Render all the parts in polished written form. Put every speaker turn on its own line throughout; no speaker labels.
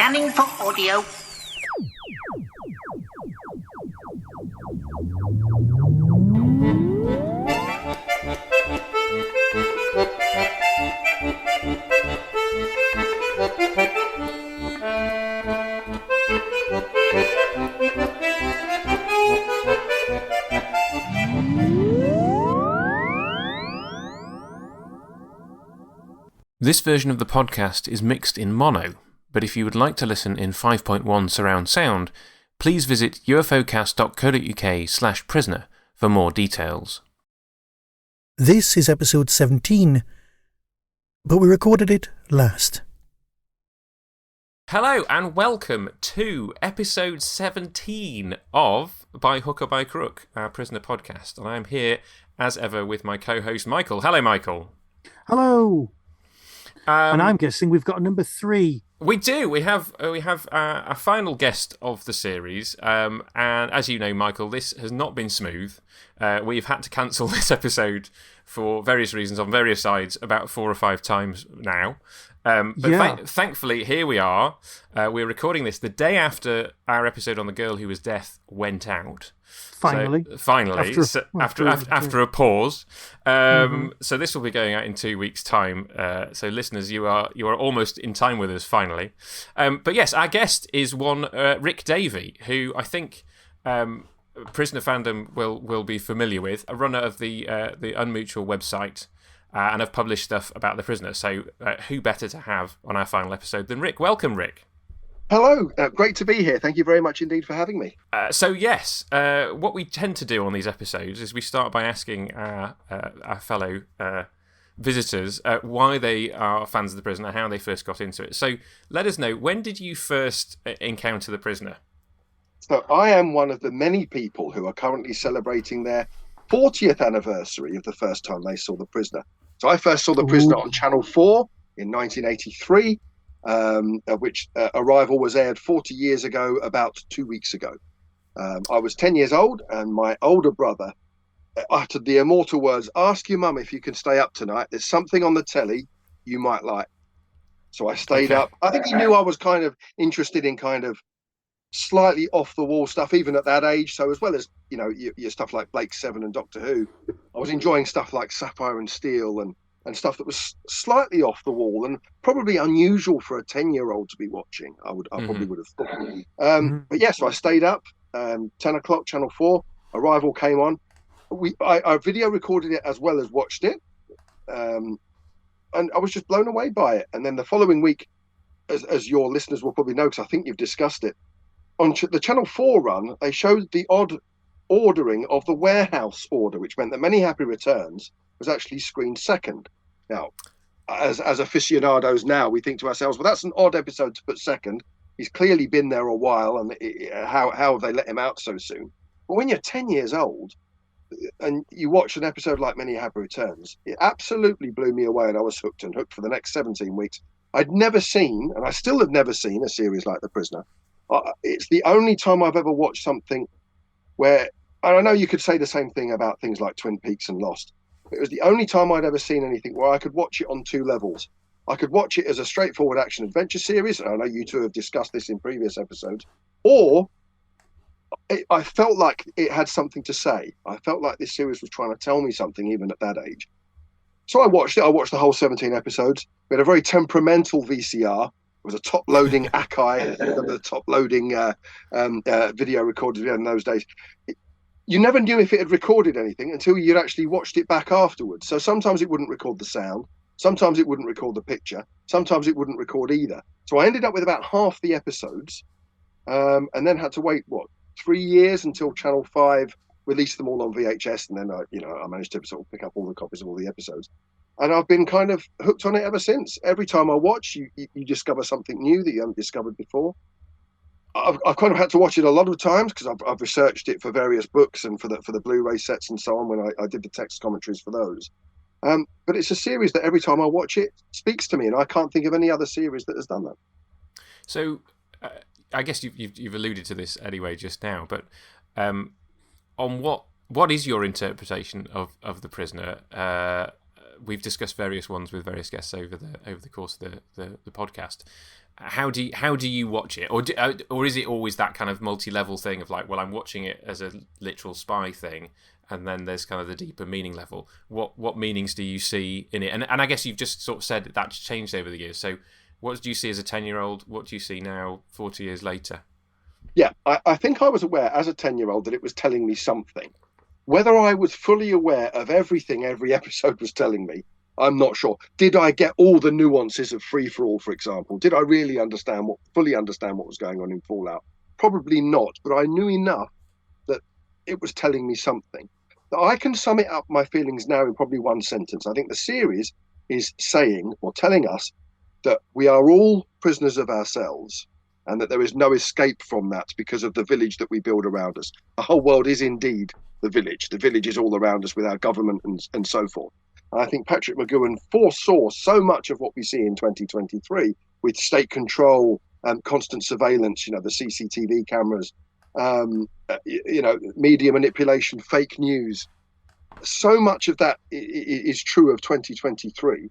Scanning for audio.
This version of the podcast is mixed in mono, but if you would like to listen in 5.1 surround sound, please visit ufocast.co.uk/prisoner for more details.
This is episode 17, but we recorded it last.
Hello and welcome to episode 17 of By Hook or By Crook, our prisoner podcast, and I'm here as ever with my co-host Michael. Hello, Michael.
Hello. And I'm guessing we've got a number 3.
We do. We have our final guest of the series, and as you know, Michael, this has not been smooth. We've had to cancel this episode for various reasons on various sides about 4 or 5 times now. But thankfully, here we are. We're recording this the day after our episode on the girl who was deaf went out.
Finally.
After a pause. So this will be going out in 2 weeks' time. So listeners, you are almost in time with us finally. But yes, our guest is one Rick Davy, who I think Prisoner Fandom will be familiar with, a runner of the Unmutual website, and have published stuff about the prisoner. So who better to have on our final episode than Rick? Welcome, Rick.
Hello, great to be here. Thank you very much indeed for having me.
What we tend to do on these episodes is we start by asking our fellow visitors why they are fans of the prisoner, how they first got into it. So let us know, when did you first encounter the prisoner?
So I am one of the many people who are currently celebrating their 40th anniversary of the first time they saw the prisoner. So I first saw the prisoner on Channel 4 in 1983. Which Arrival was aired 40 years ago, about 2 weeks ago. I was 10 years old, and my older brother uttered the immortal words, "Ask your mum if you can stay up tonight. There's something on the telly you might like." So I stayed up. I think he knew I was kind of interested in kind of slightly off-the-wall stuff, even at that age. So as well as, you know, your stuff like Blake Seven and Doctor Who, I was enjoying stuff like Sapphire and Steel and stuff that was slightly off the wall and probably unusual for a 10-year-old to be watching. I probably would have thought. But yeah, so I stayed up. 10 o'clock, Channel 4, Arrival came on. I video recorded it as well as watched it. And I was just blown away by it. And then the following week, as your listeners will probably know, because I think you've discussed it, on the Channel 4 run, they showed the odd ordering of the warehouse order, which meant that Many Happy Returns was actually screened second. Now, as aficionados now, we think to ourselves, well, that's an odd episode to put second. He's clearly been there a while, and how have they let him out so soon? But when you're 10 years old and you watch an episode like Many Happy Returns, it absolutely blew me away, and I was hooked for the next 17 weeks. I'd never seen, and I still have never seen, a series like The Prisoner. It's the only time I've ever watched something where, and I know you could say the same thing about things like Twin Peaks and Lost, it was the only time I'd ever seen anything where I could watch it on 2 levels. I could watch it as a straightforward action-adventure series, and I know you two have discussed this in previous episodes, or I felt like it had something to say. I felt like this series was trying to tell me something even at that age. So I watched it. I watched the whole 17 episodes. We had a very temperamental VCR. It was a top-loading Akai, the top-loading video recorders we had in those days. You never knew if it had recorded anything until you'd actually watched it back afterwards. So sometimes it wouldn't record the sound, sometimes it wouldn't record the picture, sometimes it wouldn't record either. So I ended up with about half the episodes, and then had to wait 3 years until Channel 5 released them all on VHS, and then I managed to sort of pick up all the copies of all the episodes. And I've been kind of hooked on it ever since. Every time I watch, you discover something new that you haven't discovered before. I've kind of had to watch it a lot of times because I've researched it for various books and for the Blu-ray sets and so on when I did the text commentaries for those. But it's a series that every time I watch it speaks to me, and I can't think of any other series that has done that.
So I guess you've alluded to this anyway just now, but on what is your interpretation of The Prisoner? we've discussed various ones with various guests over the course of the podcast. How do you watch it, or is it always that kind of multi-level thing of like, well, I'm watching it as a literal spy thing, and then there's kind of the deeper meaning level? What meanings do you see in it? And I guess you've just sort of said that that's changed over the years. So what do you see as a 10-year-old? What do you see now, 40 years later?
Yeah, I think I was aware as a 10-year-old that it was telling me something. Whether I was fully aware of everything every episode was telling me, I'm not sure. Did I get all the nuances of Free for All, for example? Did I really fully understand what was going on in Fallout? Probably not, but I knew enough that it was telling me something. That I can sum it up, my feelings now, in probably one sentence. I think the series is saying or telling us that we are all prisoners of ourselves, and that there is no escape from that because of the village that we build around us. The whole world is indeed the village. The village is all around us with our government and so forth. And I think Patrick McGoohan foresaw so much of what we see in 2023 with state control and constant surveillance, the CCTV cameras, media manipulation, fake news. So much of that is true of 2023.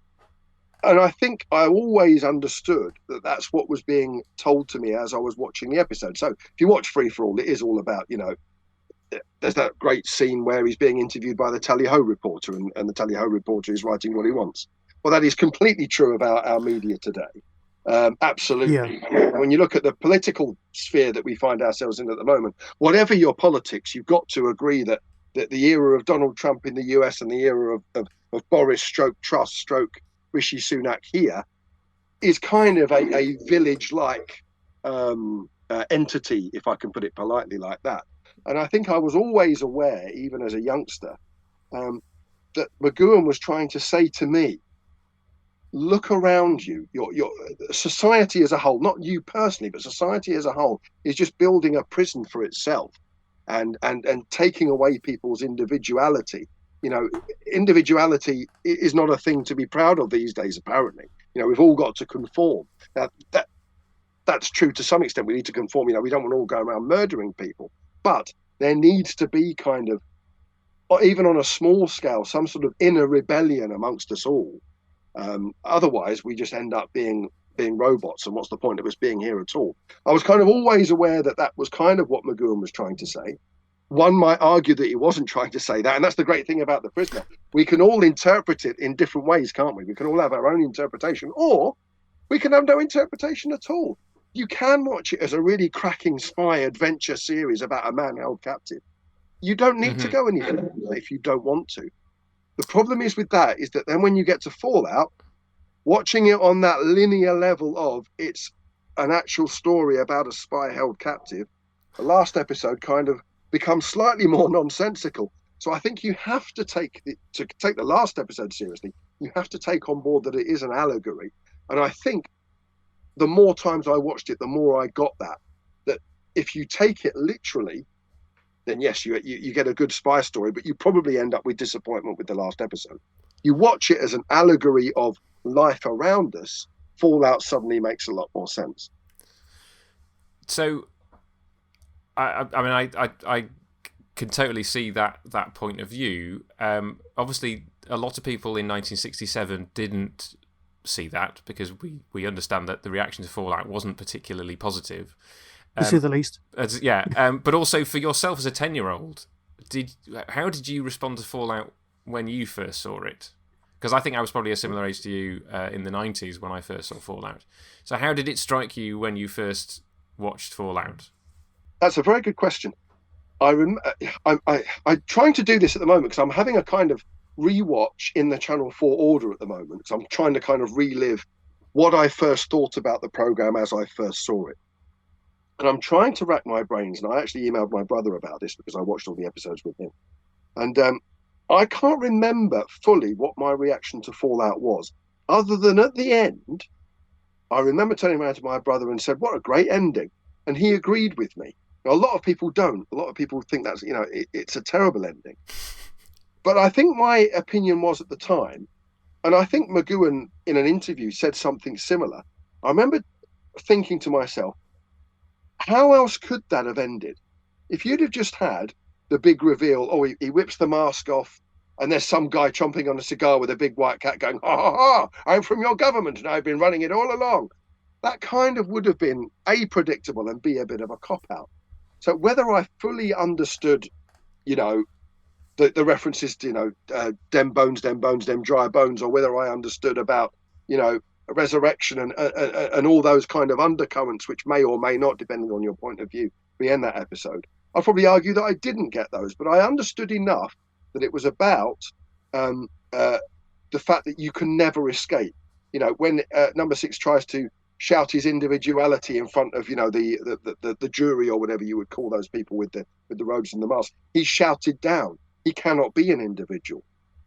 And I think I always understood that that's what was being told to me as I was watching the episode. So if you watch Free for All, it is all about, there's that great scene where he's being interviewed by the Tally-Ho reporter, and the Tally-Ho reporter is writing what he wants. Well, that is completely true about our media today. Absolutely. Yeah. When you look at the political sphere that we find ourselves in at the moment, whatever your politics, you've got to agree that the era of Donald Trump in the US and the era of Boris Truss Rishi Sunak here is kind of a village-like entity, if I can put it politely like that. And I think I was always aware, even as a youngster, that McGoohan was trying to say to me, look around you. Your society as a whole, not you personally, but society as a whole, is just building a prison for itself and taking away people's individuality. Individuality is not a thing to be proud of these days, apparently. We've all got to conform. Now, that's true to some extent. We need to conform. We don't want to all go around murdering people. But there needs to be kind of, or even on a small scale, some sort of inner rebellion amongst us all. Otherwise, we just end up being robots. And what's the point of us being here at all? I was kind of always aware that was kind of what McGoohan was trying to say. One might argue that he wasn't trying to say that, and that's the great thing about The Prisoner. We can all interpret it in different ways, can't we? We can all have our own interpretation, or we can have no interpretation at all. You can watch it as a really cracking spy adventure series about a man held captive. You don't need to go any further if you don't want to. The problem is with that is that then when you get to Fallout, watching it on that linear level of it's an actual story about a spy held captive, the last episode kind of becomes slightly more nonsensical. So I think you have to take the last episode seriously. You have to take on board that it is an allegory. And I think the more times I watched it, the more I got that if you take it literally, then yes, you get a good spy story, but you probably end up with disappointment with the last episode. You watch it as an allegory of life around us, Fallout suddenly makes a lot more sense.
So, I can totally see that point of view. Obviously, a lot of people in 1967 didn't see that because we understand that the reaction to Fallout wasn't particularly positive.
To say the least.
But also for yourself as a 10-year-old, how did you respond to Fallout when you first saw it? Because I think I was probably a similar age to you in the 90s when I first saw Fallout. So how did it strike you when you first watched Fallout?
That's a very good question. I'm trying to do this at the moment because I'm having a kind of rewatch in the Channel 4 order at the moment. So I'm trying to kind of relive what I first thought about the program as I first saw it. And I'm trying to rack my brains. And I actually emailed my brother about this because I watched all the episodes with him. And I can't remember fully what my reaction to Fallout was, other than at the end, I remember turning around to my brother and said, "What a great ending." And he agreed with me. Now, a lot of people don't. A lot of people think that's, it's a terrible ending. But I think my opinion was at the time, and I think McGoohan in an interview said something similar. I remember thinking to myself, how else could that have ended? If you'd have just had the big reveal, he whips the mask off and there's some guy chomping on a cigar with a big white cat going, ha ha ha, I'm from your government and I've been running it all along. That kind of would have been A, predictable, and B, a bit of a cop-out. So whether I fully understood, the references to, dem bones, dem dry bones, or whether I understood about, resurrection and all those kind of undercurrents, which may or may not, depending on your point of view, be in that episode. I'll probably argue that I didn't get those, but I understood enough that it was about the fact that you can never escape. When number 6 tries to shout his individuality in front of, the jury, or whatever you would call those people with the robes and the mask, he's shouted down. He cannot be an individual.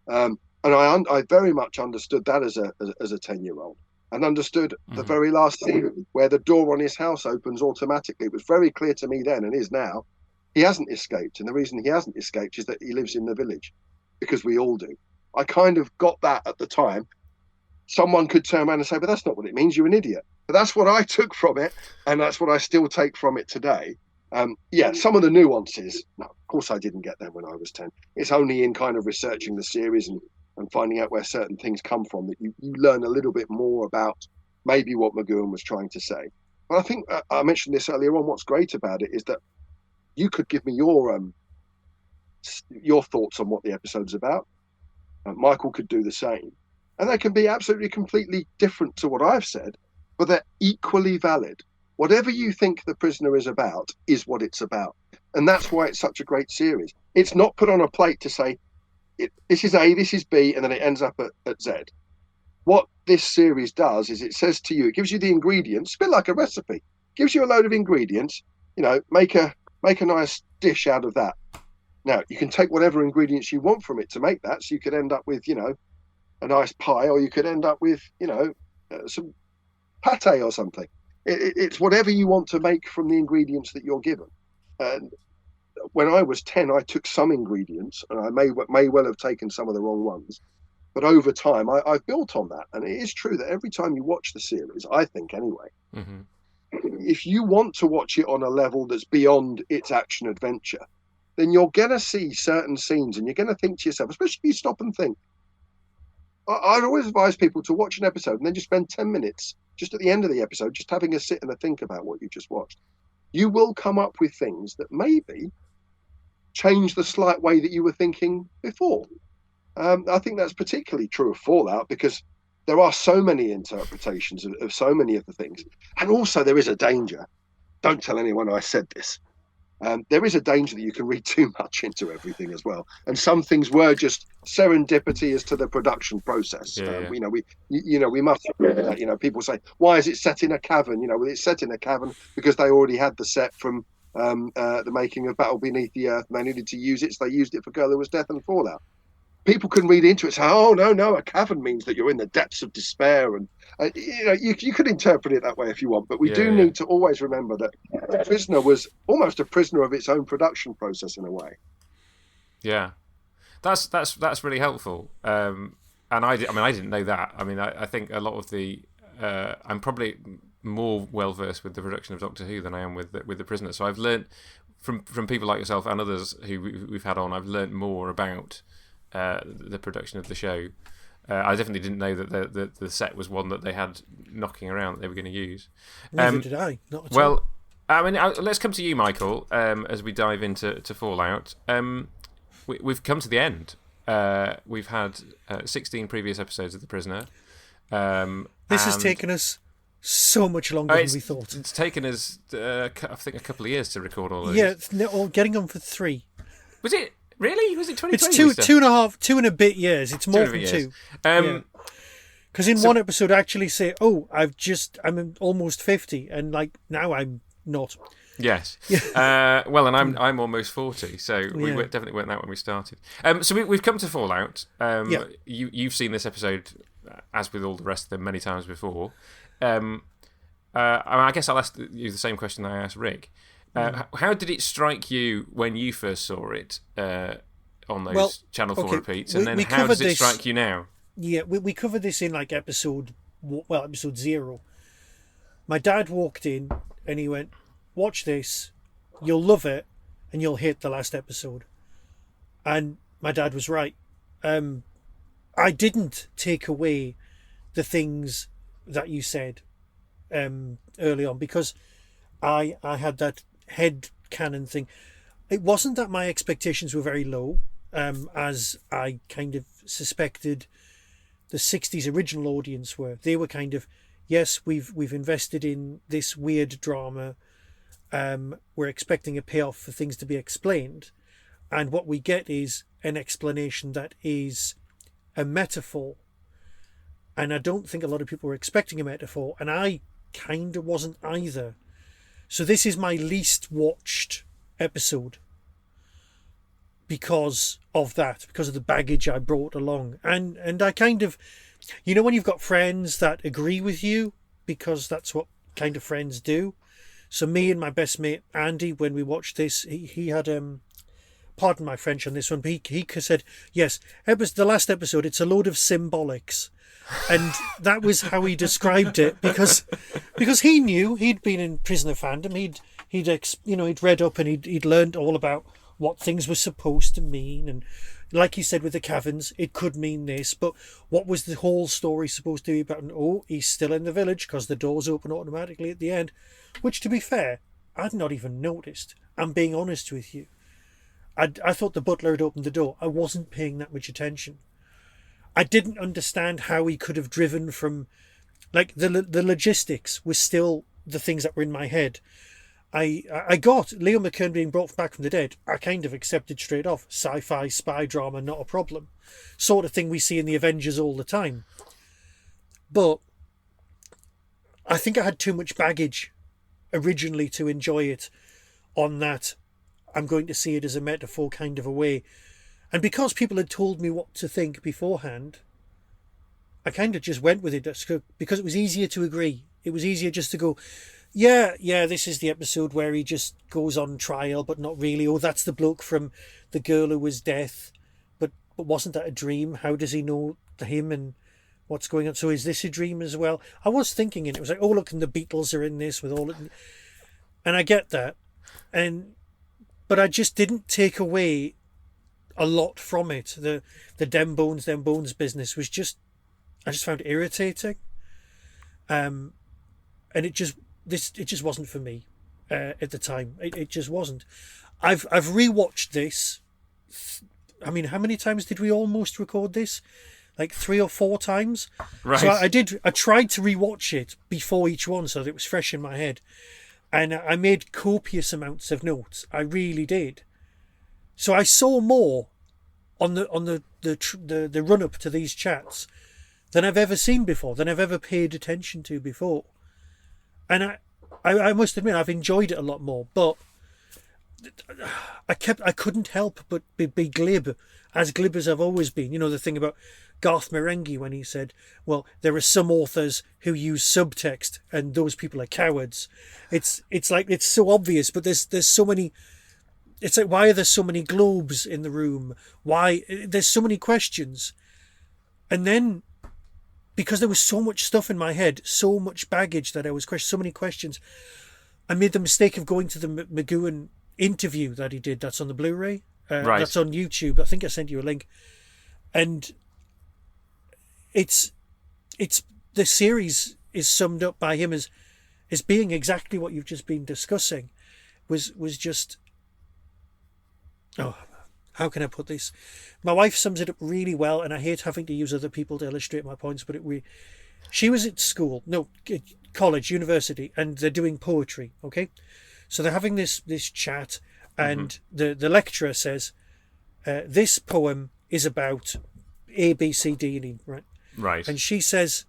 And I very much understood that as a 10-year-old, and understood the very last scene where the door on his house opens automatically. It was very clear to me then, and is now, he hasn't escaped. And the reason he hasn't escaped is that he lives in the village, because we all do. I kind of got that at the time. Someone could turn around and say, but that's not what it means, you're an idiot. But that's what I took from it, and that's what I still take from it today. Some of the nuances, no, of course I didn't get them when I was 10. It's only in kind of researching the series and finding out where certain things come from that you learn a little bit more about maybe what McGowan was trying to say. But I think I mentioned this earlier on, what's great about it is that you could give me your thoughts on what the episode's about. Michael could do the same. And they can be absolutely, completely different to what I've said, but they're equally valid. Whatever you think The Prisoner is about is what it's about. And that's why it's such a great series. It's not put on a plate to say, this is A, this is B, and then it ends up at Z. What this series does is it says to you, it gives you the ingredients, a bit like a recipe. It gives you a load of ingredients, make a nice dish out of that. Now, you can take whatever ingredients you want from it to make that. So you could end up with, a nice pie, or you could end up with, some pate or something. It's whatever you want to make from the ingredients that you're given. And when I was 10, I took some ingredients, and I may well have taken some of the wrong ones. But over time, I've built on that. And it is true that every time you watch the series, I think anyway, if you want to watch it on a level that's beyond its action adventure, then you're going to see certain scenes, and you're going to think to yourself, especially if you stop and think. I'd always advise people to watch an episode and then just spend 10 minutes just at the end of the episode, just having a sit and a think about what you just watched. You will come up with things that maybe change the slight way that you were thinking before. I think that's particularly true of Fallout, because there are so many interpretations of so many of the things. And also there is a danger. Don't tell anyone I said this. There is a danger that you can read too much into everything as well, and some things were just serendipity as to the production process. We must remember that. People say, "Why is it set in a cavern?" It's set in a cavern because they already had the set from the making of Battle Beneath the Earth, and they needed to use it, so they used it for Girl Who Was Death and Fallout. People can read into it, say, "Oh no, a cavern means that you're in the depths of despair," and you could interpret it that way if you want, but we need to always remember that The Prisoner was almost a prisoner of its own production process in a way.
Yeah, that's really helpful. And I didn't know that. I think a lot of the I'm probably more well versed with the production of Doctor Who than I am with the Prisoner. So I've learned from people like yourself and others who we've had on. I've learned more about the production of the show. I definitely didn't know that the set was one that they had knocking around that they were going to use.
Neither did I. Not at all.
Let's come to you, Michael, as we dive into Fallout. We've come to the end. We've had 16 previous episodes of The Prisoner.
This has taken us so much longer than we thought.
It's taken us, I think, a couple of years to record all those.
Yeah, getting on for 3.
Was it? Really? Was it 2020?
It's two and a bit years. It's more than 2. Because in one episode, I actually say, I'm almost 50, and now I'm not.
Yes. Well, and I'm almost 40, so we definitely weren't that when we started. So we've come to Fallout. You've seen this episode, as with all the rest of them, many times before. I guess I'll ask you the same question I asked Rick. How did it strike you when you first saw it on those Channel 4 repeats? And then how does it strike you now?
Yeah, we covered this in episode 0. My dad walked in and he went, "Watch this, you'll love it, and you'll hate the last episode." And my dad was right. I didn't take away the things that you said early on, because I had that head canon thing. It wasn't that my expectations were very low, as I kind of suspected the 60s original audience were. They were kind of, yes, we've invested in this weird drama. We're expecting a payoff for things to be explained. And what we get is an explanation that is a metaphor. And I don't think a lot of people were expecting a metaphor. And I kind of wasn't either. So this is my least watched episode because of that, because of the baggage I brought along. And I kind of, when you've got friends that agree with you, because that's what kind of friends do. So me and my best mate Andy, when we watched this, he had pardon my French on this one, but he said, yes, the last episode, it's a load of symbolics. And that was how he described it, because he knew, he'd been in Prisoner fandom, he'd read up and he'd learned all about what things were supposed to mean, and like he said with the caverns, it could mean this, but what was the whole story supposed to be about? And he's still in the village because the doors open automatically at the end, which, to be fair, I'd not even noticed. I'm being honest with you. I thought the butler had opened the door. I wasn't paying that much attention. I didn't understand how he could have driven from, like, the logistics was still the things that were in my head. I got Leo McKern being brought back from the dead. I kind of accepted straight off. Sci-fi, spy drama, not a problem. Sort of thing we see in the Avengers all the time. But I think I had too much baggage originally to enjoy it on that. I'm going to see it as a metaphor kind of a way. And because people had told me what to think beforehand, I kind of just went with it because it was easier to agree. It was easier just to go, yeah, this is the episode where he just goes on trial, but not really. Oh, that's the bloke from The Girl Who Was Death. But wasn't that a dream? How does he know him and what's going on? So is this a dream as well? I was thinking it. It was like, oh, look, and the Beatles are in this with all it. And I get that. But I just didn't take away a lot from it. The them bones business was just, I just found it irritating. And it just wasn't for me at the time. It just wasn't. I've rewatched this. I mean, how many times did we almost record this? Like 3 or 4 times. Right. So I tried to rewatch it before each one so that it was fresh in my head. And I made copious amounts of notes. I really did. So I saw more on the run up to these chats than I've ever seen before, than I've ever paid attention to before. And I must admit I've enjoyed it a lot more, but I couldn't help but be glib as I've always been. You know, the thing about Garth Marenghi when he said, well, there are some authors who use subtext and those people are cowards. It's like, it's so obvious, but there's so many. It's like, why are there so many globes in the room? Why? There's so many questions. And then, because there was so much stuff in my head, so much baggage that I was questioning, so many questions, I made the mistake of going to the McGowan interview that he did. That's on the Blu-ray. Right. That's on YouTube. I think I sent you a link. And it's the series is summed up by him as being exactly what you've just been discussing. Was just, oh, how can I put this? My wife sums it up really well, and I hate having to use other people to illustrate my points, but she was at college, university, and they're doing poetry, okay? So they're having this chat, and the lecturer says, this poem is about A, B, C, D, and E, right?
Right.
And she says,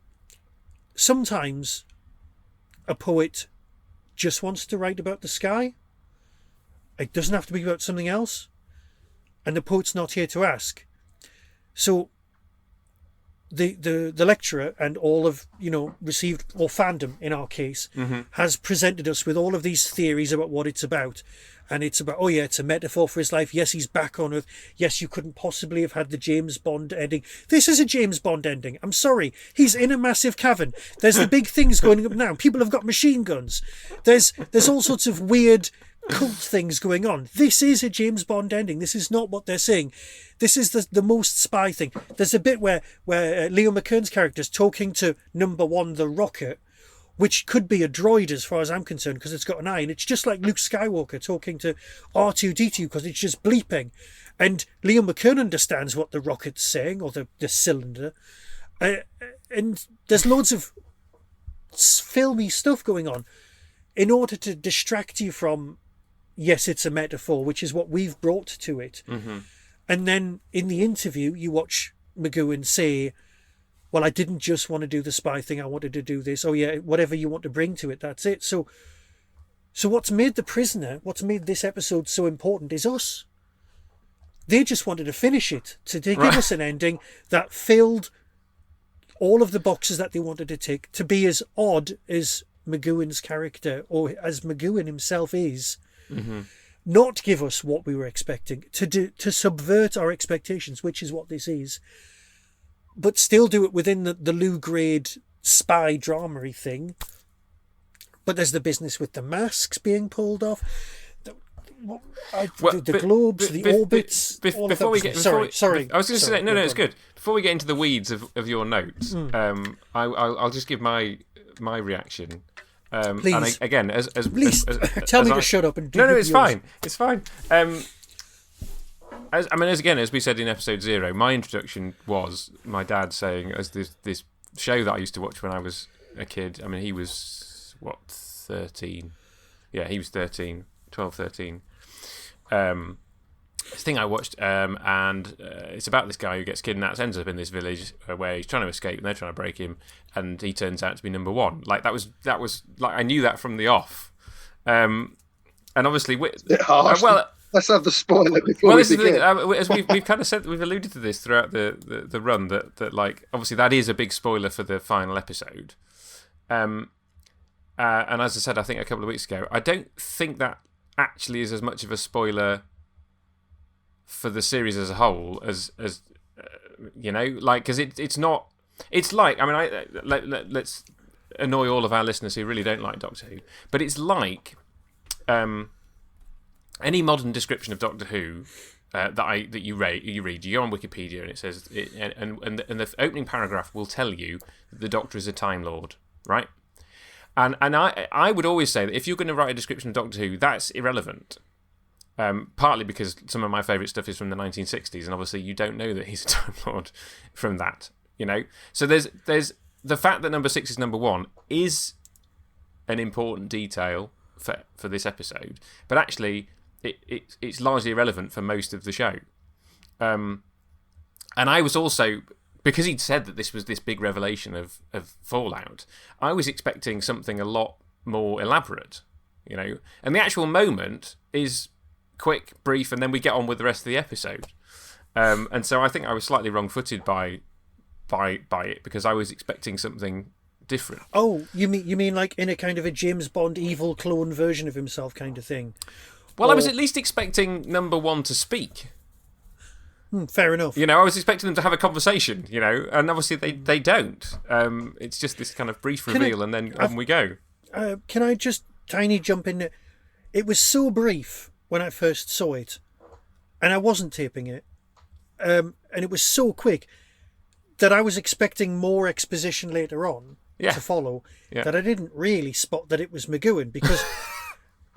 sometimes a poet just wants to write about the sky. It doesn't have to be about something else. And the poet's not here to ask. So the lecturer and all of, received, or fandom in our case, has presented us with all of these theories about what it's about. And it's about, oh yeah, it's a metaphor for his life. Yes, he's back on Earth. Yes, you couldn't possibly have had the James Bond ending. This is a James Bond ending. I'm sorry. He's in a massive cavern. There's the big things going up now. People have got machine guns. There's all sorts of weird cult things going on. This is a James Bond ending. This is not what they're saying. This is the most spy thing. There's a bit where Leo McKern's character is talking to number one, the rocket, which could be a droid as far as I'm concerned because it's got an eye, and it's just like Luke Skywalker talking to R2-D2 because it's just bleeping. And Leo McKern understands what the rocket's saying, or the cylinder. And there's loads of filmy stuff going on in order to distract you from, yes, it's a metaphor, which is what we've brought to it.
Mm-hmm.
And then in the interview, you watch McGowan say, well, I didn't just want to do the spy thing. I wanted to do this. Oh, yeah, whatever you want to bring to it, that's it. So what's made The Prisoner, what's made this episode so important is us. They just wanted to finish it, to give us an ending that filled all of the boxes that they wanted to tick, to be as odd as McGowan's character, or as McGowan himself is.
Mm-hmm.
Not give us what we were expecting, to subvert our expectations, which is what this is, but still do it within the low-grade spy drama-y thing. But there's the business with the masks being pulled off, the globes, the orbits.
Before we get,
sorry.
I was going to say no, it's good. Before we get into the weeds of your notes, I'll just give my reaction.
Please,
and again,
please tell me to shut up and do.
No, it's fine. It's fine. As we said in episode 0, my introduction was my dad saying, as this show that I used to watch when I was a kid. I mean, he was 13? Yeah, he was 13, 12, 13. This thing I watched, and it's about this guy who gets kidnapped, ends up in this village where he's trying to escape, and they're trying to break him, and he turns out to be number one. Like that was like I knew that from the off, and obviously,
let's have the spoiler before we begin.
As we've kind of said, we've alluded to this throughout the run that like obviously that is a big spoiler for the final episode, and as I said, I think a couple of weeks ago, I don't think that actually is as much of a spoiler for the series as a whole as like, because it's not. It's like, I mean, let's annoy all of our listeners who really don't like Doctor Who, but it's like any modern description of Doctor Who that you read. You go on Wikipedia and it says and the opening paragraph will tell you that the Doctor is a Time Lord, right? And I would always say that if you're going to write a description of Doctor Who, that's irrelevant. Partly because some of my favourite stuff is from the 1960s, and obviously you don't know that he's a Time Lord from that, So there's the fact that number 6 is number 1 is an important detail for this episode, but actually it's largely irrelevant for most of the show. And I was also, because he'd said that this was this big revelation of Fallout, I was expecting something a lot more elaborate, and the actual moment is quick, brief, and then we get on with the rest of the episode. And so I think I was slightly wrong-footed by it, because I was expecting something different.
Oh, you mean like in a kind of a James Bond evil clone version of himself kind of thing?
Well, I was at least expecting number 1 to speak.
Fair enough.
I was expecting them to have a conversation, and obviously they don't. It's just this kind of brief reveal, and then on we go.
Can I just tiny jump in? It was so brief when I first saw it, and I wasn't taping it, and it was so quick that I was expecting more exposition later on to follow, that I didn't really spot that it was McGowan, because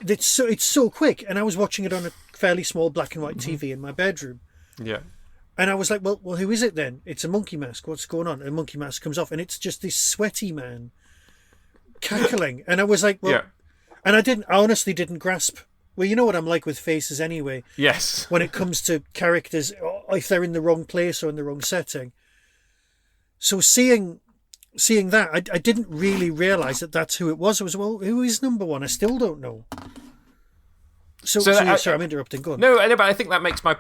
it's so quick, and I was watching it on a fairly small black and white TV in my bedroom.
Yeah.
And I was like, well, who is it then? It's a monkey mask. What's going on? And a monkey mask comes off, and it's just this sweaty man cackling. And I was like, well, and I honestly didn't grasp. Well, you know what I'm like with faces anyway.
Yes.
When it comes to characters, if they're in the wrong place or in the wrong setting. So seeing that, I didn't really realise that that's who it was. I was, well, who is number 1? I still don't know. So sorry, I'm interrupting. Go on.
No, but I think that makes my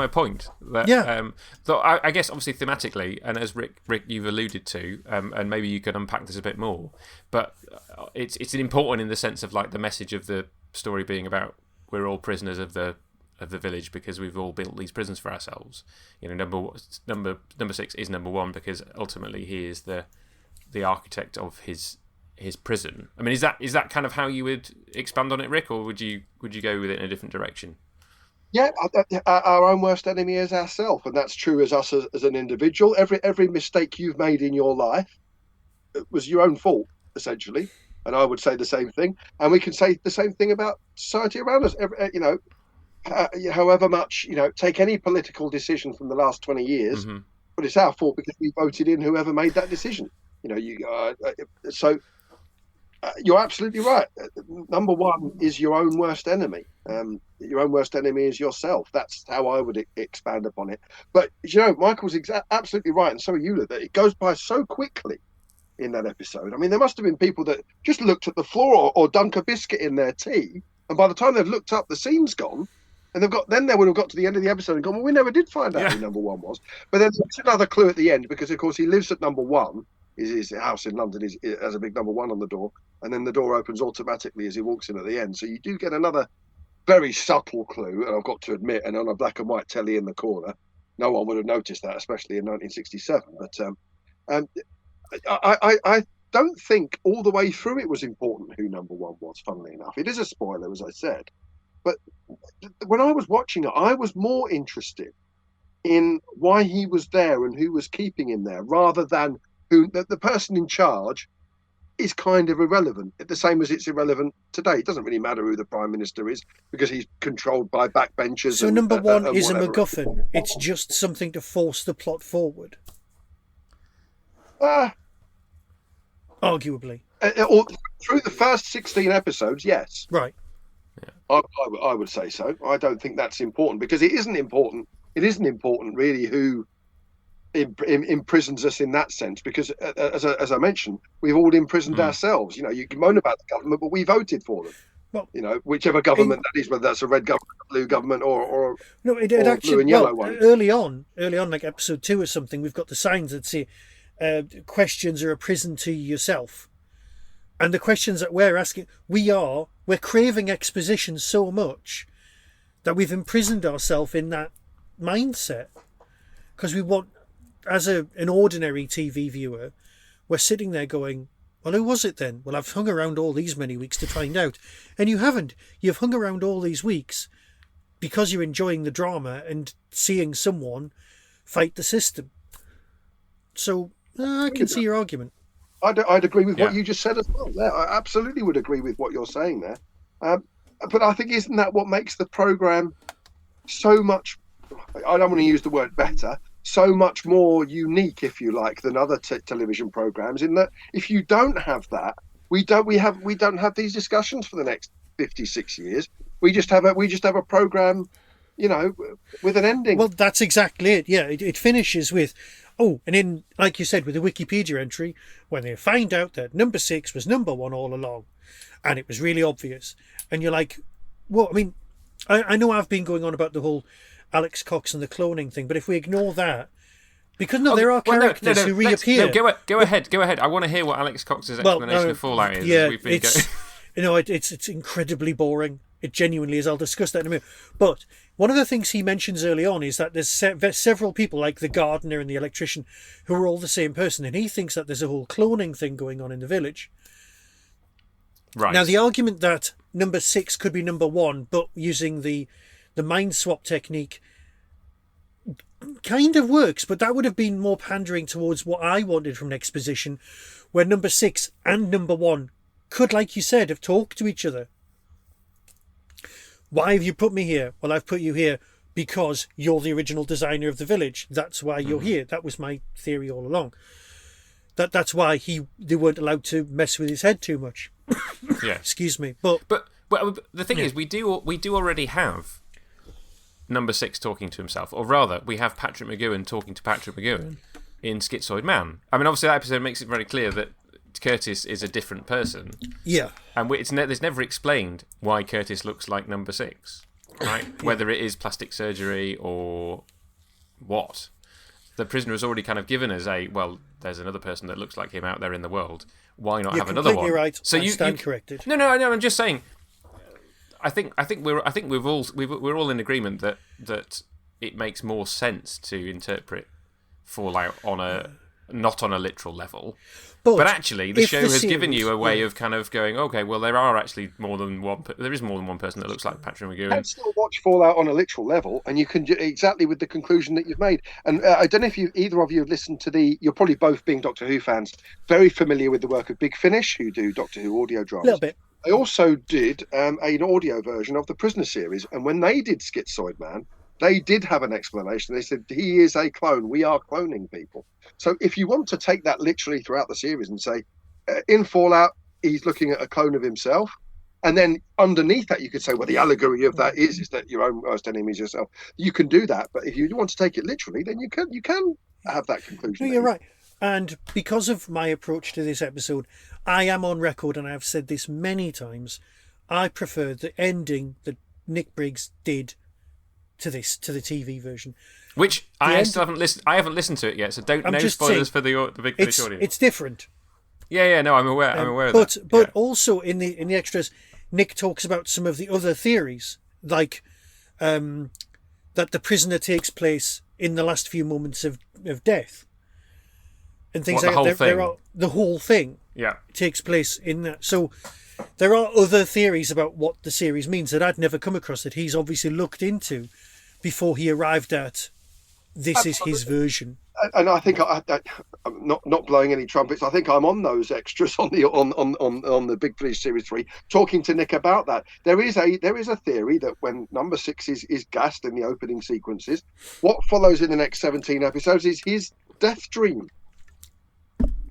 point. That, though I guess obviously thematically, and as Rick you've alluded to, and maybe you could unpack this a bit more. But it's important in the sense of like the message of the story being about we're all prisoners of the village because we've all built these prisons for ourselves. Number 6 is number 1 because ultimately he is the architect of his his prison. I mean, is that kind of how you would expand on it, Rick, or would you go with it in a different direction?
Yeah, our own worst enemy is ourselves, and that's true as us as an individual. Every mistake you've made in your life was your own fault, essentially. And I would say the same thing. And we can say the same thing about society around us. However much, take any political decision from the last 20 years, but it's our fault because we voted in whoever made that decision. So you're absolutely right. Number one is your own worst enemy. Your own worst enemy is yourself. That's how I would expand upon it. But, Michael's absolutely right, and so are you, that it goes by so quickly in that episode. I mean, there must have been people that just looked at the floor or dunk a biscuit in their tea, and by the time they've looked up, the scene's gone, and then they would have got to the end of the episode and gone, well, we never did find out who number one was. But then there's another clue at the end, because, of course, he lives at number one. His house in London has a big number one on the door, and then the door opens automatically as he walks in at the end. So you do get another very subtle clue, and I've got to admit, and on a black and white telly in the corner, no one would have noticed that, especially in 1967. But I don't think all the way through it was important who number one was, funnily enough. It is a spoiler, as I said. But when I was watching it, I was more interested in why he was there and who was keeping him there, rather than who the person in charge is kind of irrelevant. The same as it's irrelevant today. It doesn't really matter who the Prime Minister is, because he's controlled by backbenchers.
So number one is a MacGuffin. It's just something to force the plot forward. Arguably.
Or through the first 16 episodes, yes.
Right.
Yeah. I would say so. I don't think that's important, because it isn't important. It isn't important, really, who imprisons us in that sense, because as I mentioned, we've all imprisoned ourselves. You can moan about the government, but we voted for them. Well, whichever government that is, whether that's a red government, a blue government, or
no, it
or
actually,
blue and yellow one.
Early on, like episode 2 or something, we've got the signs that say questions are a prison to yourself, and the questions that we're asking, we're craving exposition so much that we've imprisoned ourselves in that mindset, because we want. As an ordinary TV viewer, we're sitting there going, well, who was it then? Well, I've hung around all these many weeks to find out. And you haven't. You've hung around all these weeks because you're enjoying the drama and seeing someone fight the system. So I can see your argument.
I'd agree with what you just said as well. Yeah, I absolutely would agree with what you're saying there. But I think, isn't that what makes the programme so much, I don't want to use the word better, so much more unique, if you like, than other television programs, in that if you don't have that, we don't have these discussions for the next 56 years. We just have a program, with an ending.
Well, that's exactly it. Yeah, it finishes with, and in, like you said, with the Wikipedia entry, when they find out that number 6 was number 1 all along, and it was really obvious, and you're like, well, I mean, I know I've been going on about the whole Alex Cox and the cloning thing, but if we ignore that, because there are characters who reappear.
Go ahead. I want to hear what Alex Cox's explanation of Fallout is.
Yeah, it's incredibly boring. It genuinely is. I'll discuss that in a minute. But one of the things he mentions early on is that there's several people, like the gardener and the electrician, who are all the same person, and he thinks that there's a whole cloning thing going on in the village.
Right.
Now, the argument that number 6 could be number 1, but using the mind swap technique kind of works, but that would have been more pandering towards what I wanted from an exposition, where number 6 and number 1 could, like you said, have talked to each other. Why have you put me here? Well, I've put you here because you're the original designer of the village. That's why you're here. That was my theory all along. That's why they weren't allowed to mess with his head too much.
Yeah.
Excuse me. But
the thing is, we do already have number 6 talking to himself, or rather, we have Patrick McGoohan talking to Patrick McGoohan in Schizoid Man. I mean, obviously, that episode makes it very clear that Curtis is a different person.
Yeah.
And there's never explained why Curtis looks like number 6, right? Whether it is plastic surgery or what. The prisoner has already kind of given us there's another person that looks like him out there in the world. Why not have another one?
You're completely right.
So
I stand corrected.
No. I'm just saying. I think we're all in agreement that it makes more sense to interpret Fallout on a not on a literal level. But actually, the show has given you a way of kind of going, okay, well, there are actually more than one. There is more than one person that looks like Patrick McGoohan.
You can still watch Fallout on a literal level, and you can exactly with the conclusion that you've made. And I don't know if either of you have listened to you're probably both being Doctor Who fans, very familiar with the work of Big Finish, who do Doctor Who audio dramas.
A little bit.
They also did an audio version of the Prisoner series, and when they did Schizoid Man, they did have an explanation. They said, he is a clone. We are cloning people. So if you want to take that literally throughout the series and say, in Fallout, he's looking at a clone of himself. And then underneath that, you could say, well, the allegory of that is that your own worst enemy is yourself. You can do that. But if you want to take it literally, then you can have that conclusion.
No, you're right. And because of my approach to this episode, I am on record, and I have said this many times, I prefer the ending that Nick Briggs did to the TV version.
Which I still haven't listened. I haven't listened to it yet, so no spoilers for the Big Finish audience.
It's different.
Yeah, no, I'm aware. I'm aware of that.
But also in the extras, Nick talks about some of the other theories, like that the prisoner takes place in the last few moments of death, and things like that. The whole thing.
Yeah,
takes place in that. So there are other theories about what the series means that I'd never come across, that he's obviously looked into before he arrived at this is his version.
And I think I'm not blowing any trumpets. I think I'm on those extras on the Big Finish Series 3, talking to Nick about that. There is a theory that when number 6 is gassed in the opening sequences, what follows in the next 17 episodes is his death dream.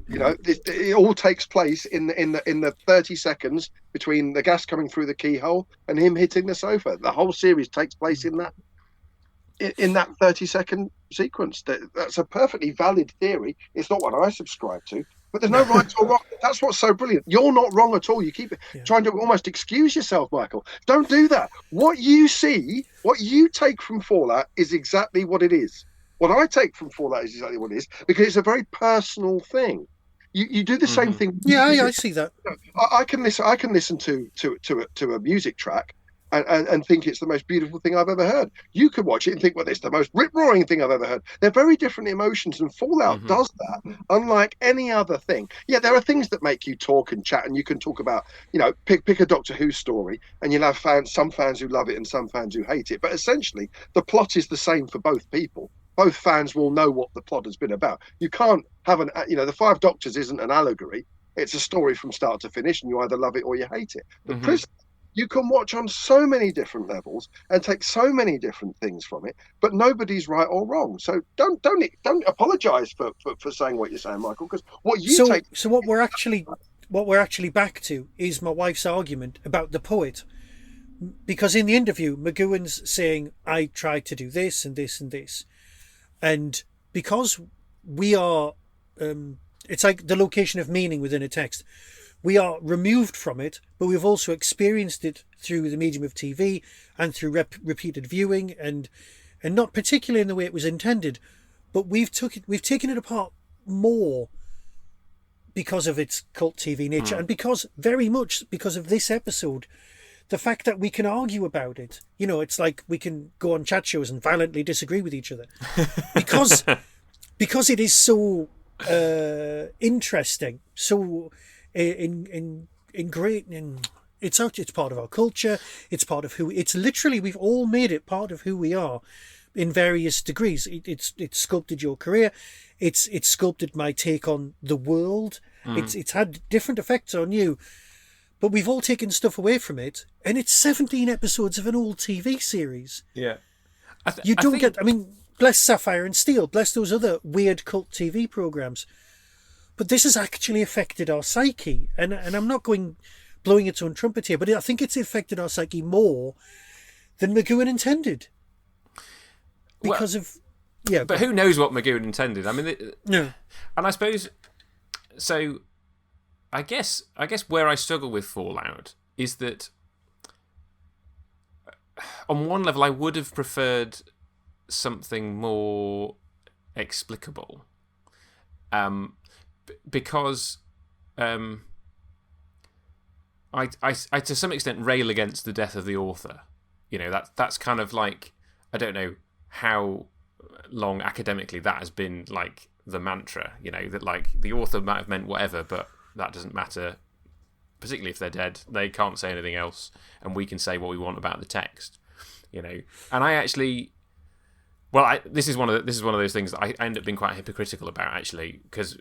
You know, it all takes place in the 30 seconds between the gas coming through the keyhole and him hitting the sofa. The whole series takes place in that 30-second sequence. That's a perfectly valid theory. It's not one I subscribe to, but there's no right or wrong. That's what's so brilliant. You're not wrong at all. You keep trying to almost excuse yourself, Michael. Don't do that. What you see, what you take from Fallout is exactly what it is. What I take from Fallout is exactly what it is, because it's a very personal thing. You do the same thing.
Yeah, I see that.
I can listen to a music track and think it's the most beautiful thing I've ever heard. You could watch it and think, well, it's the most rip-roaring thing I've ever heard. They're very different emotions, and Fallout does that, unlike any other thing. Yeah, there are things that make you talk and chat, and you can talk about, pick a Doctor Who story, and you'll have some fans who love it and some fans who hate it. But essentially, the plot is the same for both people. Both fans will know what the plot has been about. You can't have the Five Doctors isn't an allegory. It's a story from start to finish, and you either love it or you hate it. The Prisoner, you can watch on so many different levels and take so many different things from it, but nobody's right or wrong. So don't apologise for saying what you're saying, Michael, because what you take.
So what we're actually back to is my wife's argument about the poet, because in the interview, McGoohan's saying, I tried to do this and this and this. And because we are, it's like the location of meaning within a text. We are removed from it, but we've also experienced it through the medium of TV and through repeated viewing, and not particularly in the way it was intended. But we've taken it apart more because of its cult TV nature, and very much because of this episode. The fact that we can argue about it, it's like we can go on chat shows and violently disagree with each other, because it is so interesting, so ingrained in it's part of our culture. It's part of who. It's literally, we've all made it part of who we are, in various degrees. It's sculpted your career. It's sculpted my take on the world. It's had different effects on you. But we've all taken stuff away from it, and it's 17 episodes of an old TV series.
Yeah.
Bless Sapphire and Steel, bless those other weird cult TV programs. But this has actually affected our psyche. And I'm not blowing its own trumpet here, but I think it's affected our psyche more than McGoohan intended. Because of... Yeah.
But who knows what McGoohan intended? No. And I suppose... So... I guess where I struggle with Fallout is that on one level I would have preferred something more explicable, because I to some extent rail against the death of the author. That's kind of like, I don't know how long academically that has been like the mantra, that like the author might have meant whatever, but that doesn't matter, particularly if they're dead. They can't say anything else, and we can say what we want about the text, And I actually, this is one of those things that I end up being quite hypocritical about, actually, because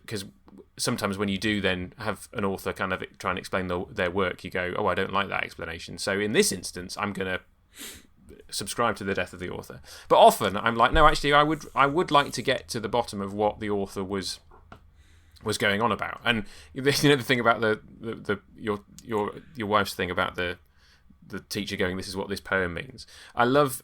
sometimes when you do then have an author kind of try and explain their work, you go, oh, I don't like that explanation. So in this instance, I'm going to subscribe to the death of the author. But often I'm like, no, actually, I would like to get to the bottom of what the author was going on about. And the thing about your wife's thing about the teacher going, this is what this poem means. I love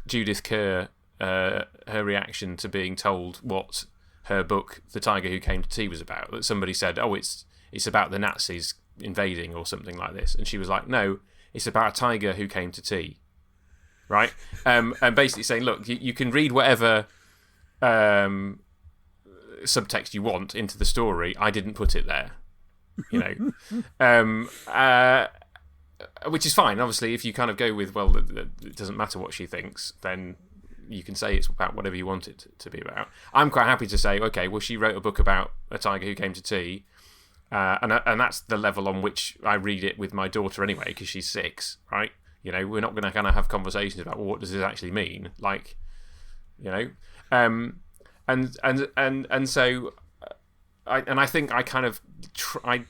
Judith Kerr, her reaction to being told what her book The Tiger Who Came to Tea was about. That somebody said, oh, it's about the Nazis invading or something like this, and she was like, no, it's about a tiger who came to tea, right? And basically saying, look, you can read whatever subtext you want into the story. I didn't put it there, which is fine. Obviously, if you kind of go with, well, it doesn't matter what she thinks, then you can say it's about whatever you want it to be about. I'm quite happy to say, okay, well, she wrote a book about a tiger who came to tea, and that's the level on which I read it with my daughter anyway, because she's 6, right? We're not going to kind of have conversations about, well, what does this actually mean, like, and so I think I kind of I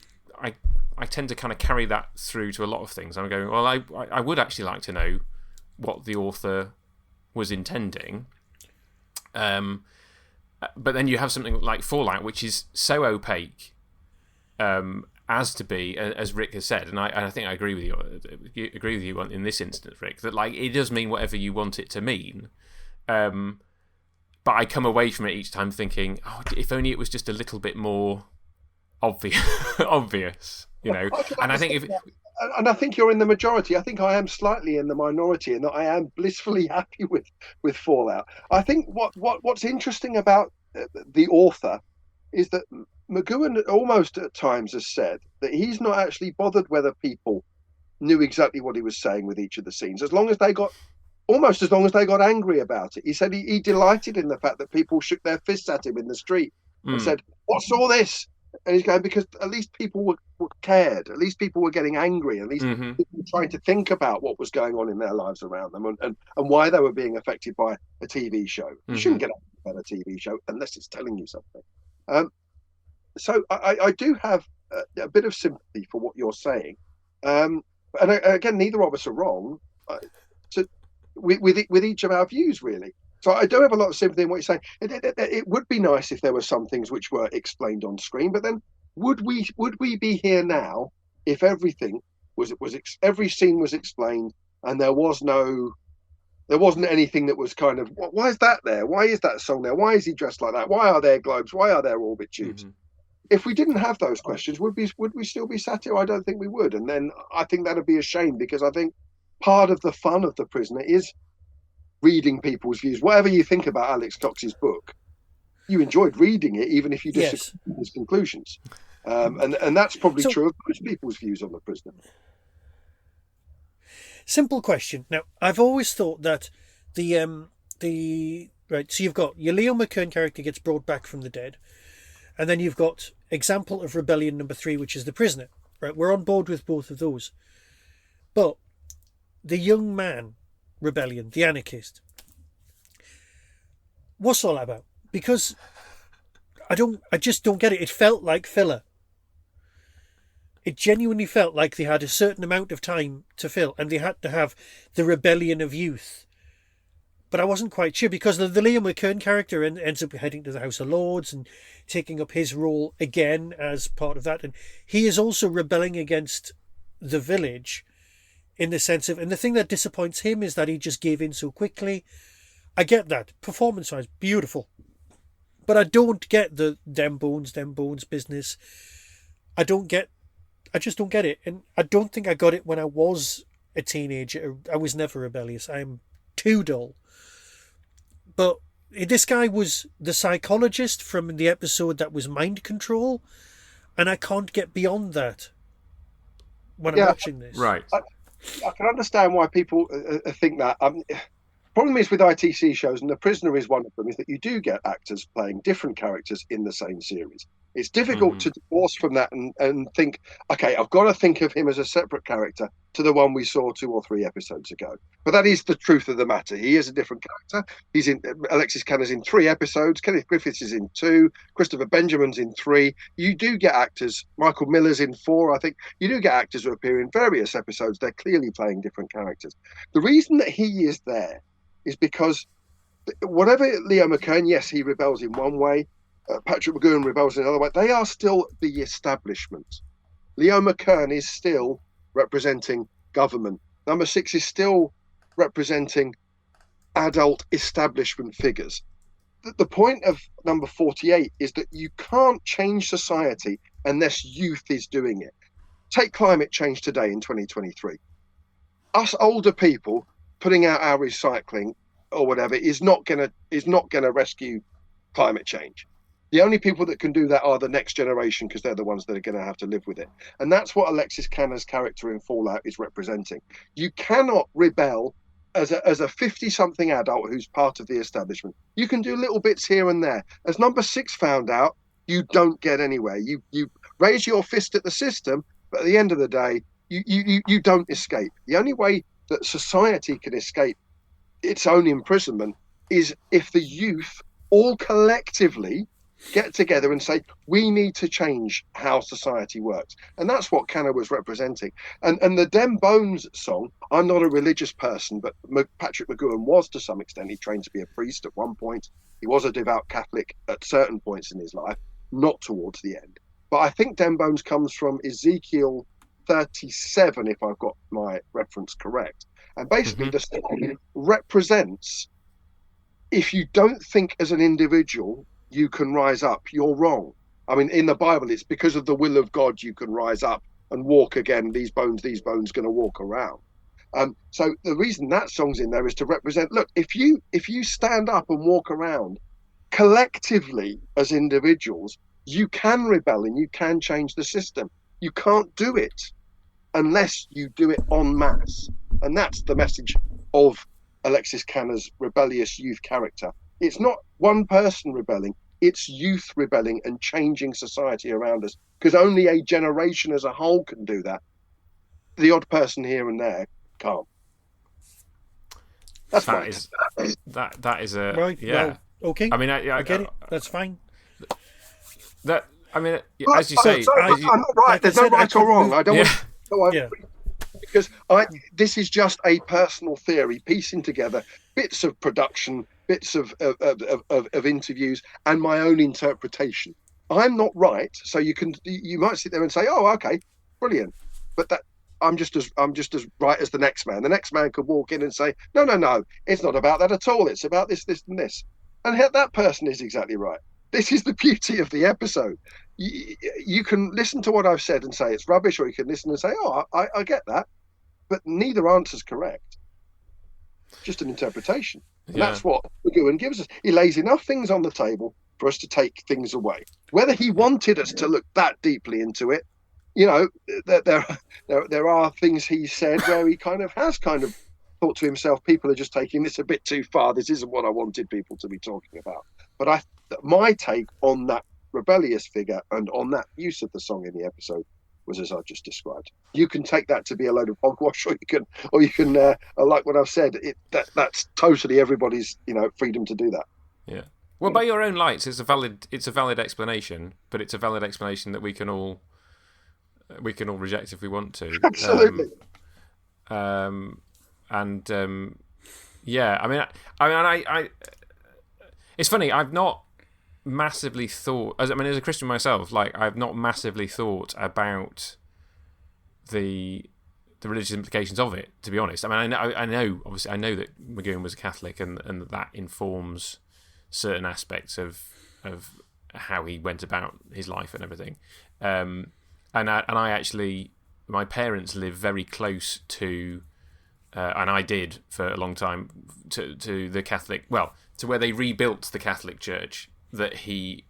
tend to kind of carry that through to a lot of things. I'm going, well, I would actually like to know what the author was intending, but then you have something like Fallout, which is so opaque as to be, as Rick has said, and I think I agree with you in this instance, Rick, that like it does mean whatever you want it to mean, but I come away from it each time thinking, oh, if only it was just a little bit more obvious, And I think
and I think you're in the majority. I think I am slightly in the minority, and that I am blissfully happy with Fallout. I think what's interesting about the author is that McGowan almost at times has said that he's not actually bothered whether people knew exactly what he was saying with each of the scenes, as long as they got angry about it. He said he delighted in the fact that people shook their fists at him in the street and said, "What's all this?" And he's going, because at least people were cared. At least people were getting angry. At least people were trying to think about what was going on in their lives around them and why they were being affected by a TV show. You shouldn't get angry about a TV show unless it's telling you something. So I do have a bit of sympathy for what you're saying. And again, neither of us are wrong with each of our views, really. So I do have a lot of sympathy in what you're saying. It would be nice if there were some things which were explained on screen, but then would we be here now if everything every scene was explained and there wasn't anything that was kind of, why is that there? Why is that song there? Why is he dressed like that? Why are there globes? Why are there orbit tubes? If we didn't have those questions, would we still be sat here? I don't think we would. And then I think that'd be a shame, because I think part of the fun of The Prisoner is reading people's views. Whatever you think about Alex Cox's book, you enjoyed reading it, even if you disagree with his conclusions. And that's probably true of most people's views on The Prisoner.
Simple question. Now, I've always thought that so you've got your Leo McKern character gets brought back from the dead, and then you've got example of rebellion number 3, which is The Prisoner. Right, we're on board with both of those. But the young man rebellion, the anarchist, what's all that about? Because I just don't get it. It felt like filler. It genuinely felt like they had a certain amount of time to fill, and they had to have the rebellion of youth. But I wasn't quite sure, because the Liam McKern character ends up heading to the House of Lords and taking up his role again as part of that, and he is also rebelling against the village. In the sense of, and the thing that disappoints him is that he just gave in so quickly. I get that. Performance-wise, beautiful. But I don't get the them bones business. I just don't get it. And I don't think I got it when I was a teenager. I was never rebellious. I'm too dull. But this guy was the psychologist from the episode that was Mind Control, and I can't get beyond that when I'm watching this.
Right.
I can understand why people think that. problem is with ITC shows, and The Prisoner is one of them, is that you do get actors playing different characters in the same series. It's difficult to divorce from that and think, okay, I've got to think of him as a separate character to the one we saw 2 or 3 episodes ago. But that is the truth of the matter. He is a different character. He's in Alexis Canner's in 3 episodes. Kenneth Griffiths is in 2. Christopher Benjamin's in 3. You do get actors. Michael Miller's in 4, I think. You do get actors who appear in various episodes. They're clearly playing different characters. The reason that he is there is because whatever Leo McKern, yes, he rebels in one way. Patrick McGoohan rebels in another way. They are still the establishment. Leo McKern is still representing government. Number 6 is still representing adult establishment figures. The point of number 48 is that you can't change society unless youth is doing it. Take climate change today in 2023. Us older people putting out our recycling or whatever is not gonna rescue climate change. The only people that can do that are the next generation, because they're the ones that are going to have to live with it. And that's what Alexis Canner's character in Fallout is representing. You cannot rebel as a 50-something adult who's part of the establishment. You can do little bits here and there. As number 6 found out, you don't get anywhere. You raise your fist at the system, but at the end of the day, you don't escape. The only way that society can escape its own imprisonment is if the youth all collectively get together and say, we need to change how society works. And that's what Canner was representing. And the Dem Bones song, I'm not a religious person, but Patrick McGoohan was to some extent. He trained to be a priest at one point. He was a devout Catholic at certain points in his life, not towards the end. But I think Dem Bones comes from Ezekiel 37, if I've got my reference correct. And basically the song represents, if you don't think as an individual you can rise up, you're wrong. I mean, in the Bible, it's because of the will of God you can rise up and walk again. These bones going to walk around. So the reason that song's in there is to represent, look, if you stand up and walk around collectively as individuals, you can rebel and you can change the system. You can't do it unless you do it en masse. And that's the message of Alexis Canner's rebellious youth character. It's not one person rebelling, it's youth rebelling and changing society around us, because only a generation as a whole can do that. The odd person here and there can't. That
is a
right.
Yeah.
Well, okay.
I mean,
I get it. That's fine.
I mean, as you say,
I'm not right. There's no right or wrong. I don't want.
Yeah.
Because this is just a personal theory, piecing together bits of production, bits of interviews, and my own interpretation. I'm not right, so you might sit there and say, "Oh, okay, brilliant," but that I'm just as right as the next man. The next man could walk in and say, "No, it's not about that at all. It's about this, and this," and that person is exactly right. This is the beauty of the episode. You can listen to what I've said and say it's rubbish, or you can listen and say, "Oh, I get that," but neither answer's correct. It's just an interpretation. And that's what McGoohan gives us. He lays enough things on the table for us to take things away. Whether he wanted us to look that deeply into it, there are things he said where he has thought to himself, people are just taking this a bit too far. This isn't what I wanted people to be talking about. But my take on that rebellious figure and on that use of the song in the episode was as I just described. You can take that to be a load of hogwash, or you can like what I've said. That's totally everybody's freedom to do that.
Yeah. Well, by your own lights, it's a valid explanation, but it's a valid explanation that we can all reject if we want to.
Absolutely.
Yeah. I it's funny. I've not massively thought, as a Christian myself, I've not massively thought about the religious implications of it, to be honest. I know obviously I know that McGoohan was a Catholic and that informs certain aspects of how he went about his life and everything. And I actually, my parents live very close to, and I did for a long time, to the Catholic, to where they rebuilt the Catholic Church that he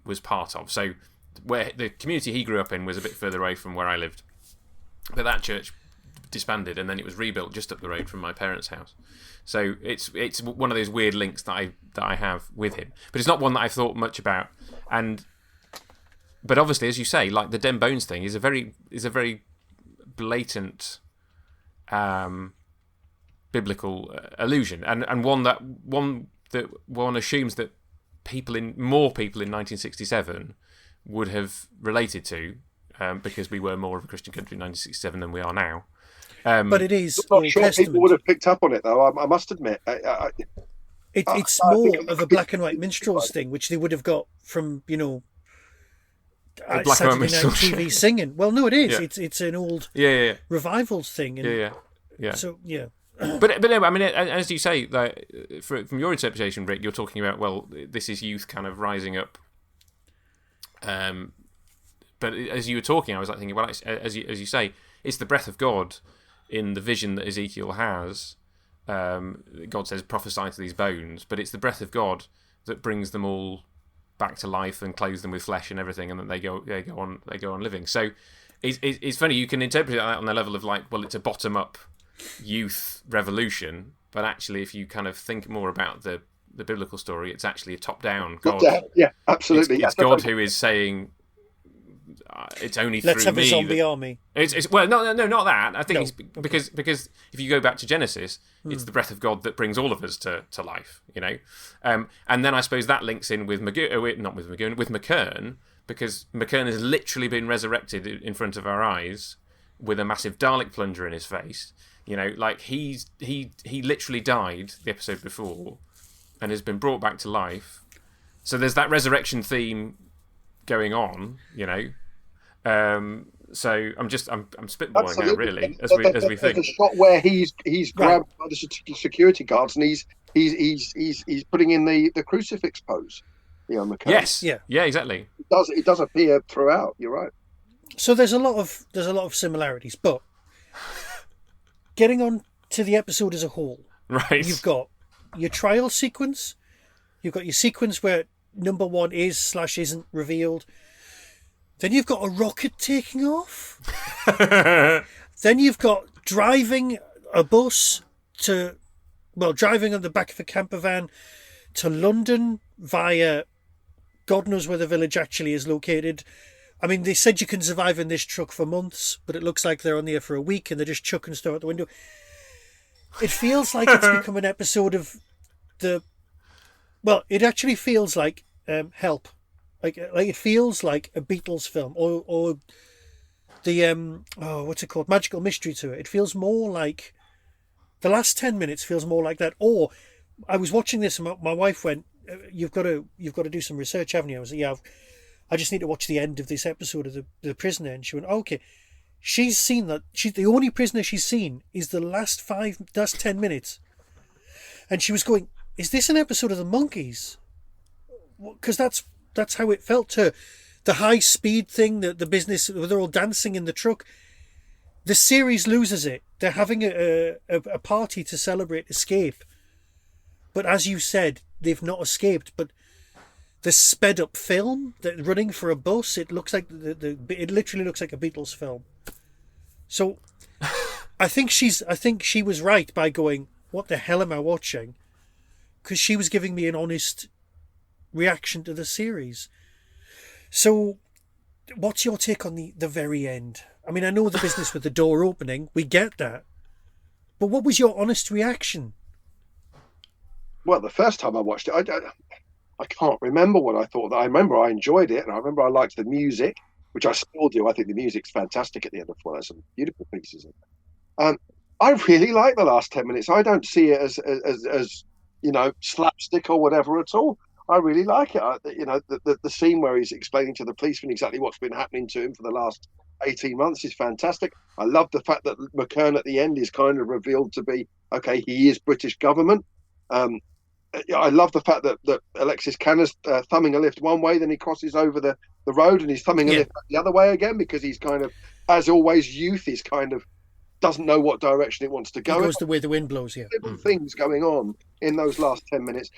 was part of. So where the community he grew up in was a bit further away from where I lived, but that church disbanded, and then it was rebuilt just up the road from my parents' house. So it's one of those weird links that I have with him, but it's not one that I've thought much about. But obviously, as you say, like the Den Bones thing is a very blatant biblical allusion, and one that one assumes that more people in 1967 would have related to, because we were more of a Christian country in 1967 than we are now.
But it is
I'm
Old
not sure
Testament.
people would have picked up on it, though. I must admit.
It's more of a black and white minstrels thing, which they would have got from,
black and white
Saturday Night
minstrels.
TV singing. Well, no, it is.
Yeah.
It's an old revivals thing. And
Yeah.
So, yeah.
But no, I mean, as you say, that from your interpretation, Rick, you're talking about, well, this is youth kind of rising up. But as you were talking, I was like thinking, well, as you say, it's the breath of God in the vision that Ezekiel has. God says, prophesy to these bones, but it's the breath of God that brings them all back to life and clothes them with flesh and everything, and then they go on living. So it's funny, you can interpret that on the level of like, well, it's a bottom up youth revolution, but actually, if you kind of think more about the biblical story, it's actually a top down God.
Yeah, absolutely.
It's God who is saying, it's only
Let's
through
have
me.
a zombie army.
It's well, no, not that. I think it's because if you go back to Genesis, it's the breath of God that brings all of us to life, you know. And then I suppose that links in with with McKern, because McKern has literally been resurrected in front of our eyes with a massive Dalek plunger in his face. You know, like he literally died the episode before, and has been brought back to life. So there's that resurrection theme going on, you know. So I'm spitballing now, really, as we think.
There's a shot where he's grabbed by the security guards and he's putting in the crucifix pose. McKern.
Yes, yeah, exactly.
It does appear throughout. You're right.
So there's a lot of similarities, but getting on to the episode as a whole,
right?
You've got your trial sequence. You've got your sequence where number one isn't revealed. Then you've got a rocket taking off. Then you've got driving a bus driving on the back of a camper van to London via God knows where the village actually is located. I mean, they said you can survive in this truck for months, but it looks like they're on there for a week and they're just chucking stuff out the window. It feels like it's become an episode of it actually feels like Help. Like it feels like a Beatles film or the what's it called, Magical Mystery Tour. It feels more like the last 10 minutes feels more like that. Or I was watching this and my wife went, you've got to do some research, haven't you? I was like, yeah, I just need to watch the end of this episode of the Prisoner. And she went, okay. She's seen that. The only Prisoner she's seen is the last 10 minutes. And she was going, is this an episode of the Monkees? Because that's how it felt to her. The high speed thing, the business where they're all dancing in the truck. The series loses it. They're having a party to celebrate escape. But as you said, they've not escaped. But the sped up film, that running for a bus, it looks like it literally looks like a Beatles film. So I think she was right by going, what the hell am I watching? Because she was giving me an honest reaction to the series. So what's your take on the very end? I mean, I know the business with the door opening, we get that, but what was your honest reaction?
Well, the first time I watched it, I can't remember what I thought. I remember I enjoyed it, and I remember I liked the music, which I still do. I think the music's fantastic at the end of one. There's some beautiful pieces in it. I really like the last 10 minutes. I don't see it as slapstick or whatever at all. I really like it. The scene where he's explaining to the policeman exactly what's been happening to him for the last 18 months is fantastic. I love the fact that McKern at the end is kind of revealed to be, okay, he is British government. I love the fact that Alexis Canner's thumbing a lift one way, then he crosses over the road and he's thumbing a lift the other way again, because he's kind of, as always, youth is kind of doesn't know what direction it wants to go.
It goes the way the wind blows,
Little things going on in those last 10 minutes.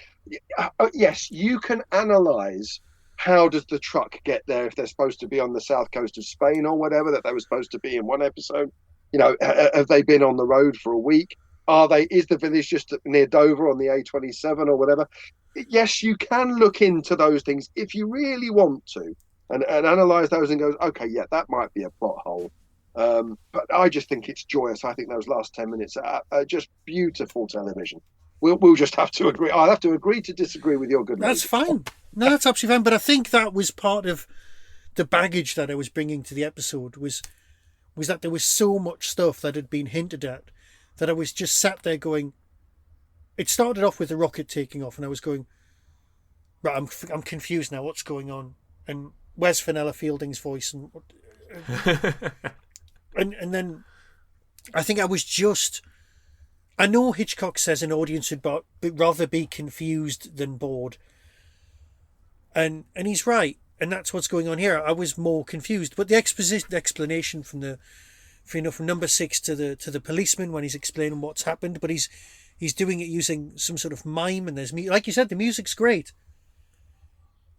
Yes, you can analyse how does the truck get there if they're supposed to be on the south coast of Spain or whatever that they were supposed to be in one episode. Have they been on the road for a week? Is the village just near Dover on the A27 or whatever? Yes, you can look into those things if you really want to, and analyze those and go, okay, yeah, that might be a plot hole. But I just think it's joyous. I think those last 10 minutes are just beautiful television. We'll just have to agree. I'll have to agree to disagree with your good.
That's fine. No, that's absolutely fine. But I think that was part of the baggage that I was bringing to the episode was that there was so much stuff that had been hinted at that I was just sat there going. It started off with the rocket taking off, and I was going, right, I'm confused now. What's going on? And where's Fenella Fielding's voice? And then I think I was just. I know Hitchcock says an audience would rather be confused than bored, and he's right, and that's what's going on here. I was more confused, but the explanation from number 6 to the policeman when he's explaining what's happened, but he's doing it using some sort of mime, and there's like you said, the music's great.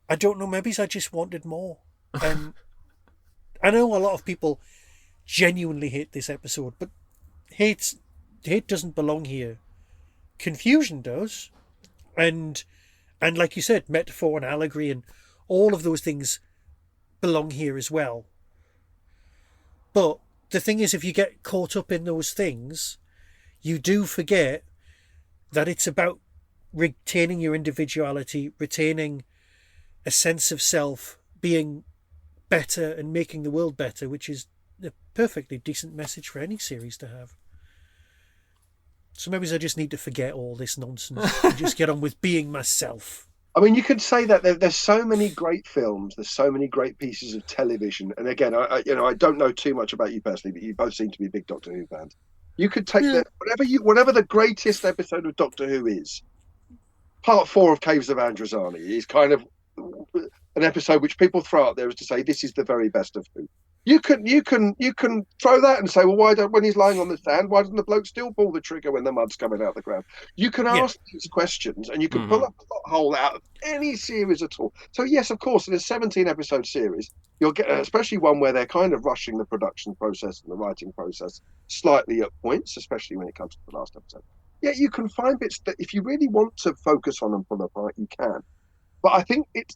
I don't know, maybe I just wanted more, and I know a lot of people genuinely hate this episode, but hate doesn't belong here. Confusion does, and like you said, metaphor and allegory and all of those things belong here as well. But the thing is, if you get caught up in those things, you do forget that it's about retaining your individuality, retaining a sense of self, being better and making the world better, which is a perfectly decent message for any series to have. So maybe I just need to forget all this nonsense and just get on with being myself.
I mean, you could say that there's so many great films, there's so many great pieces of television, and again, I don't know too much about you personally, but you both seem to be big Doctor Who fans. You could take whatever the greatest episode of Doctor Who is. Part 4 of Caves of Androzani is kind of an episode which people throw out there as to say this is the very best of Who. You can throw that and say, well, when he's lying on the sand, why doesn't the bloke still pull the trigger when the mud's coming out of the ground? You can ask these questions, and you can pull up a plot hole out of any series at all. So yes, of course, in a 17-episode series, you'll get, especially one where they're kind of rushing the production process and the writing process slightly at points, especially when it comes to the last episode. Yeah, you can find bits that if you really want to focus on and pull apart, you can. But I think it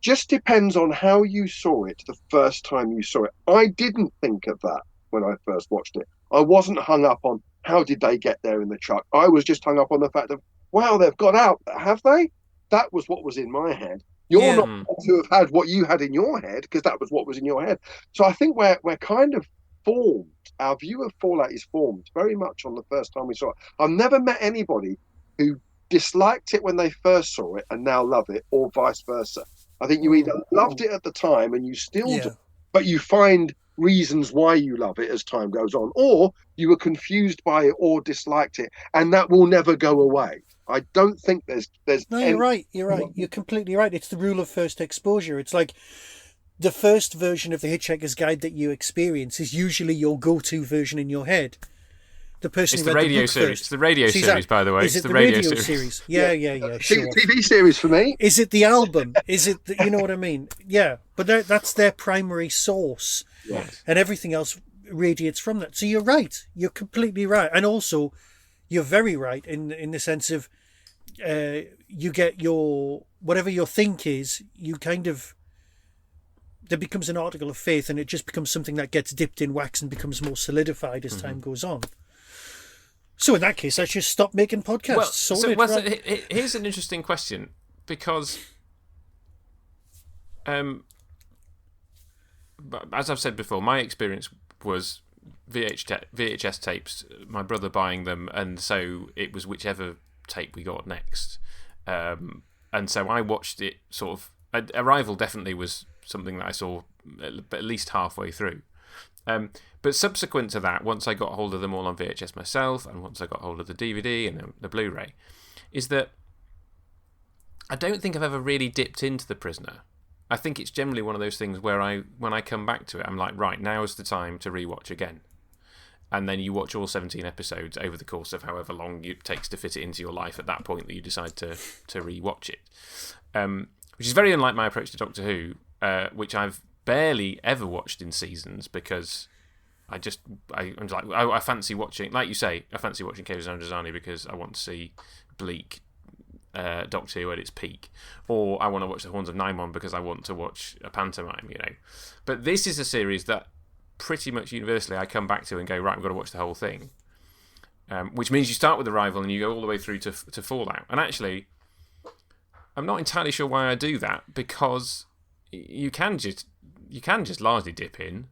just depends on how you saw it the first time you saw it. I didn't think of that when I first watched it. I wasn't hung up on how did they get there in the truck. I was just hung up on the fact of, wow, they've got out. Have they? That was what was in my head. You're not to have had what you had in your head because that was what was in your head. So I think we're kind of formed. Our view of Fallout is formed very much on the first time we saw it. I've never met anybody who disliked it when they first saw it and now love it, or vice versa. I think you either loved it at the time and you still do, but you find reasons why you love it as time goes on, or you were confused by it or disliked it, and that will never go away. I don't think there's.
No, you're right. You're completely right. It's the rule of first exposure. It's like the first version of the Hitchhiker's Guide that you experience is usually your go-to version in your head. The person
it's the radio series. It's the radio series, by the way.
Is it the radio series? Yeah. Sure.
TV series for me.
Is it the album? Is it? You know what I mean? Yeah, but that's their primary source, and everything else radiates from that. So you're right. You're completely right, and also you're very right in the sense of you get your whatever your think is. You kind of there becomes an article of faith, and it just becomes something that gets dipped in wax and becomes more solidified as time goes on. So in that case, I should stop making podcasts.
Well, here's an interesting question, because as I've said before, my experience was VHS tapes, my brother buying them, and so it was whichever tape we got next. And so I watched it sort of... Arrival definitely was something that I saw at least halfway through. But subsequent to that, once I got hold of them all on VHS myself, and once I got hold of the DVD and the Blu-ray, is that I don't think I've ever really dipped into The Prisoner. I think it's generally one of those things where when I come back to it, I'm like, right, now is the time to rewatch again. And then you watch all 17 episodes over the course of however long it takes to fit it into your life at that point that you decide to rewatch it. Which is very unlike my approach to Doctor Who, which I've barely ever watched in seasons because I'm like, I fancy watching, like you say, I fancy watching Caves of Androzani because I want to see bleak Doctor Who at its peak, or I want to watch the Horns of Nimon because I want to watch a pantomime, But this is a series that pretty much universally I come back to and go, right, I've got to watch the whole thing, which means you start with Arrival and you go all the way through to Fallout. And actually, I'm not entirely sure why I do that, because you can just largely dip in,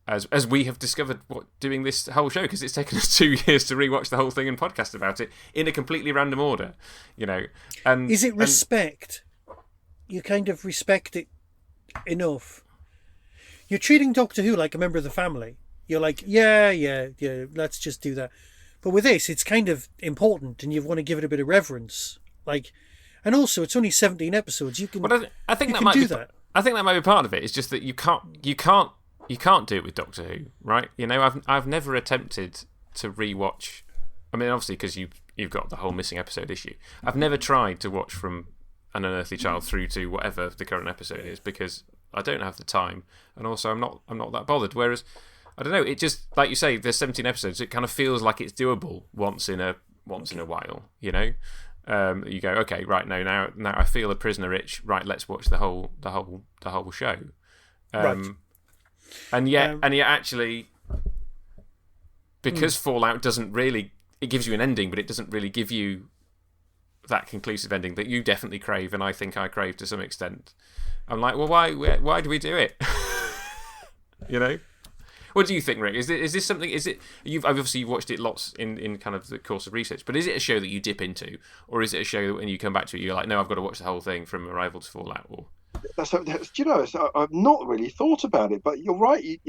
as we have discovered doing this whole show, because it's taken us 2 years to rewatch the whole thing and podcast about it in a completely random order, And
is it respect? You kind of respect it enough. You're treating Doctor Who like a member of the family. You're like, yeah, let's just do that. But with this, it's kind of important, and you want to give it a bit of reverence. And also, it's only 17 episodes. You can.
Well, I think
you
that
can
might
do
be
that.
I think that might be part of it. It's just that you can't do it with Doctor Who, right? I've never attempted to rewatch. I mean, obviously, because you've got the whole missing episode issue. I've never tried to watch from An Unearthly Child through to whatever the current episode is, because I don't have the time, and also I'm not that bothered. Whereas, I don't know, it just, like you say, there's 17 episodes. It kind of feels like it's doable once in a while, You go, okay, right, now I feel a prisoner itch. Right, let's watch the whole show.
Right.
And yet, actually, because Fallout doesn't really, it gives you an ending, but it doesn't really give you that conclusive ending that you definitely crave, and I think I crave to some extent. I'm like, well, why do we do it? What do you think, Rick? Is this something? You've obviously watched it lots in kind of the course of research, but is it a show that you dip into, or is it a show that when you come back to it, you're like, no, I've got to watch the whole thing from Arrival to Fallout? Or
I've not really thought about it, but you're right.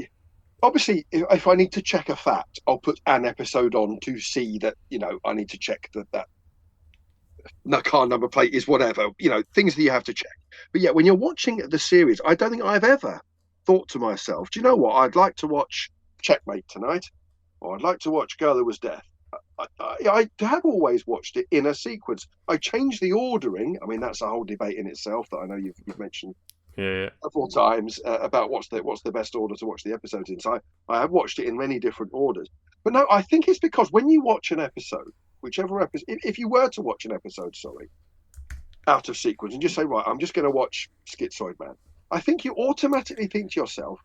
Obviously, if I need to check a fact, I'll put an episode on to see that I need to check that car number plate is whatever. Things that you have to check. But yeah, when you're watching the series, I don't think I've ever thought to myself, do you know what? I'd like to watch Checkmate tonight, or I'd like to watch Girl Who Was Death. I have always watched it in a sequence. I changed the ordering. I mean, that's a whole debate in itself that I know you've mentioned several times about what's the best order to watch the episodes in. So I have watched it in many different orders. But no, I think it's because when you watch an episode, whichever episode, if you were to watch an episode, out of sequence and just say, right, I'm just going to watch Schizoid Man, I think you automatically think to yourself,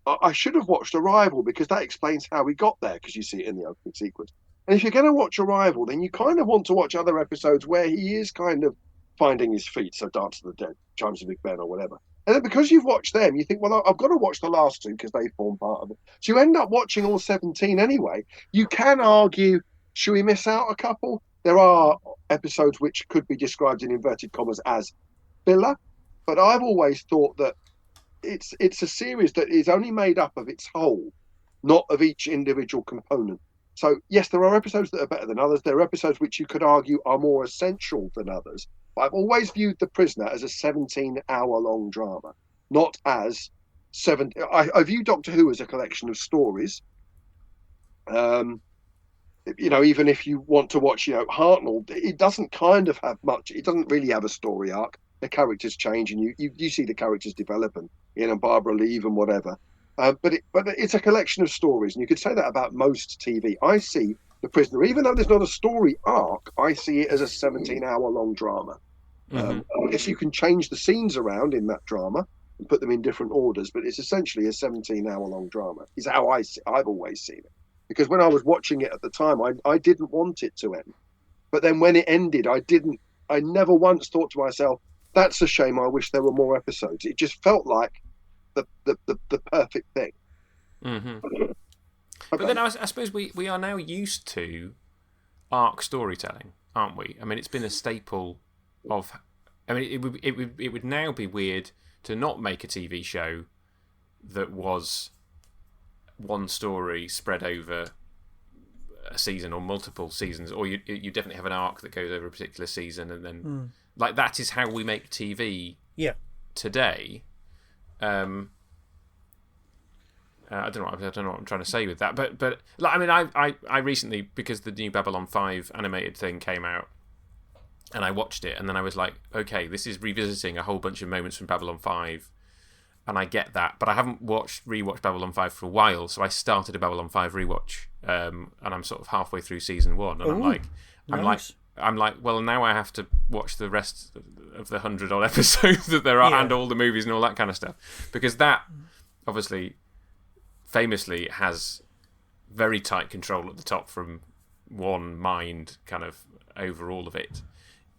I should have watched Arrival because that explains how we got there, because you see it in the opening sequence. And if you're going to watch Arrival, then you kind of want to watch other episodes where he is kind of finding his feet, so Dance of the Dead, Chimes of Big Ben or whatever. And then because you've watched them, you think, well, I've got to watch the last two because they form part of it. So you end up watching all 17 anyway. You can argue, should we miss out a couple? There are episodes which could be described in inverted commas as filler, but I've always thought that it's a series that is only made up of its whole, not of each individual component. So yes, there are episodes that are better than others. There are episodes which you could argue are more essential than others. But I've always viewed The Prisoner as a 17-hour-long drama, not as I view Doctor Who as a collection of stories. Even if you want to watch, Hartnell, it doesn't kind of have much. It doesn't really have a story arc. The characters change, and you see the characters develop, and Ian and Barbara leave and whatever. But it's a collection of stories, and you could say that about most TV. I see The Prisoner, even though there's not a story arc, I see it as a 17-hour-long drama. I guess you can change the scenes around in that drama and put them in different orders, but it's essentially a 17-hour-long drama. Is how I've always seen it. Because when I was watching it at the time, I didn't want it to end. But then when it ended, I never once thought to myself, that's a shame, I wish there were more episodes. It just felt like the perfect thing.
Mm-hmm. But then I suppose we are now used to arc storytelling, aren't we? I mean, it's been a staple of... I mean, it would now be weird to not make a TV show that was one story spread over a season or multiple seasons, or you definitely have an arc that goes over a particular season, and then like that is how we make TV today. I don't know what I'm trying to say with that, but like, I mean, I recently, because the new Babylon 5 animated thing came out, and I watched it, and then I was like, okay, this is revisiting a whole bunch of moments from Babylon 5, and I get that, but I haven't rewatched Babylon 5 for a while, so I started a Babylon 5 rewatch, and I'm sort of halfway through season 1, and I'm like, well, now I have to watch the rest of the 100-odd episodes that there are, and all the movies and all that kind of stuff, because that obviously famously has very tight control at the top from one mind kind of over all of it,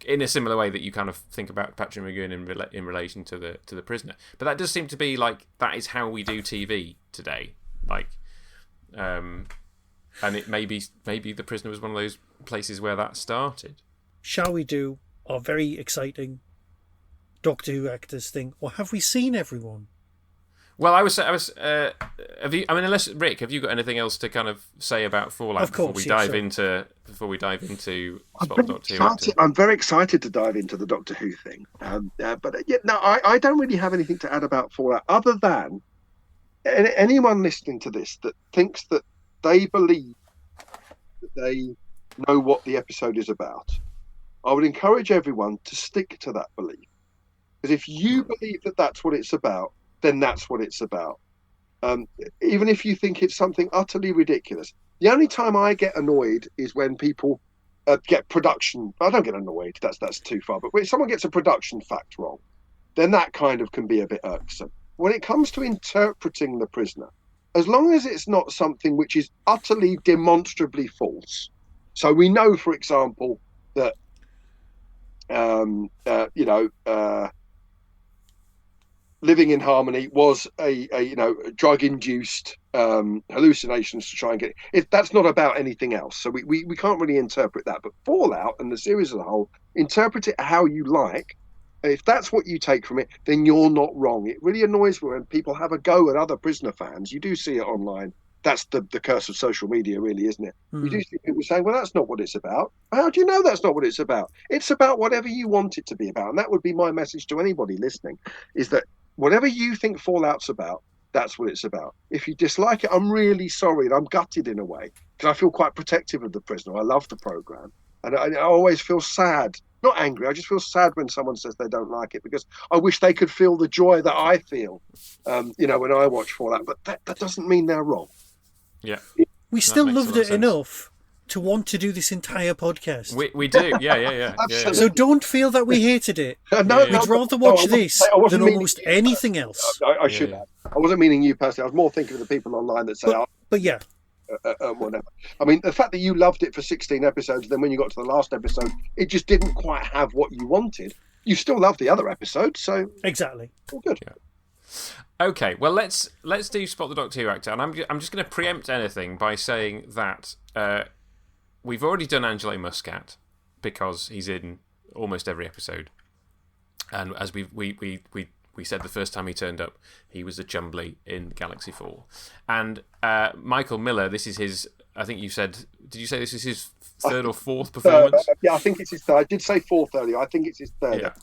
in a similar way that you kind of think about Patrick McGowan in relation to the Prisoner. But that does seem to be like, that is how we do TV today, like, and it maybe the Prisoner was one of those places where that started. Shall
we do our very exciting Doctor Who actors thing, or have we seen everyone?
Well, I was. Have you? I mean, unless Rick, have you got anything else to kind of say about Fallout before we dive into Spot the Doctor Who?
I'm very excited to dive into the Doctor Who thing. I don't really have anything to add about Fallout, other than anyone listening to this that thinks that they believe that they know what the episode is about. I would encourage everyone to stick to that belief, because if you believe that that's what it's about, then that's what it's about. Even if you think it's something utterly ridiculous. The only time I get annoyed is when people get production. I don't get annoyed. That's too far. But when someone gets a production fact wrong, then that kind of can be a bit irksome. When it comes to interpreting The Prisoner, as long as it's not something which is utterly demonstrably false. So we know, for example, that Living in Harmony was a drug-induced hallucinations to try and get it. That's not about anything else, so we can't really interpret that. But Fallout and the series as a whole, interpret it how you like. If that's what you take from it, then you're not wrong. It really annoys me when people have a go at other Prisoner fans. You do see it online. That's the curse of social media, really, isn't it? You do see people saying, well, that's not what it's about. How do you know that's not what it's about? It's about whatever you want it to be about. And that would be my message to anybody listening, is that whatever you think Fallout's about, that's what it's about. If you dislike it, I'm really sorry, and I'm gutted in a way, because I feel quite protective of The Prisoner. I love the programme. And I always feel sad, not angry, I just feel sad when someone says they don't like it, because I wish they could feel the joy that I feel, when I watch Fallout. But that doesn't mean they're wrong.
Yeah.
We still loved it enough to want to do this entire podcast.
We do, yeah.
So don't feel that we hated it. We'd rather watch this than almost anything else.
I should have. I wasn't meaning you personally. I was more thinking of the people online that say,
but yeah.
Whatever. I mean, the fact that you loved it for 16 episodes, then when you got to the last episode, it just didn't quite have what you wanted. You still loved the other episodes, so
exactly.
All good.
Yeah. Okay, well let's do Spot the Doctor Who actor, and I'm just going to preempt anything by saying that we've already done Angelo Muscat because he's in almost every episode, and as we said the first time he turned up, he was a Chumbly in Galaxy 4, and Michael Miller. This is his. I think you said. Did you say this is his third or fourth performance?
Yeah, I think it's his third. I did say fourth earlier. I think it's his third.
Yeah.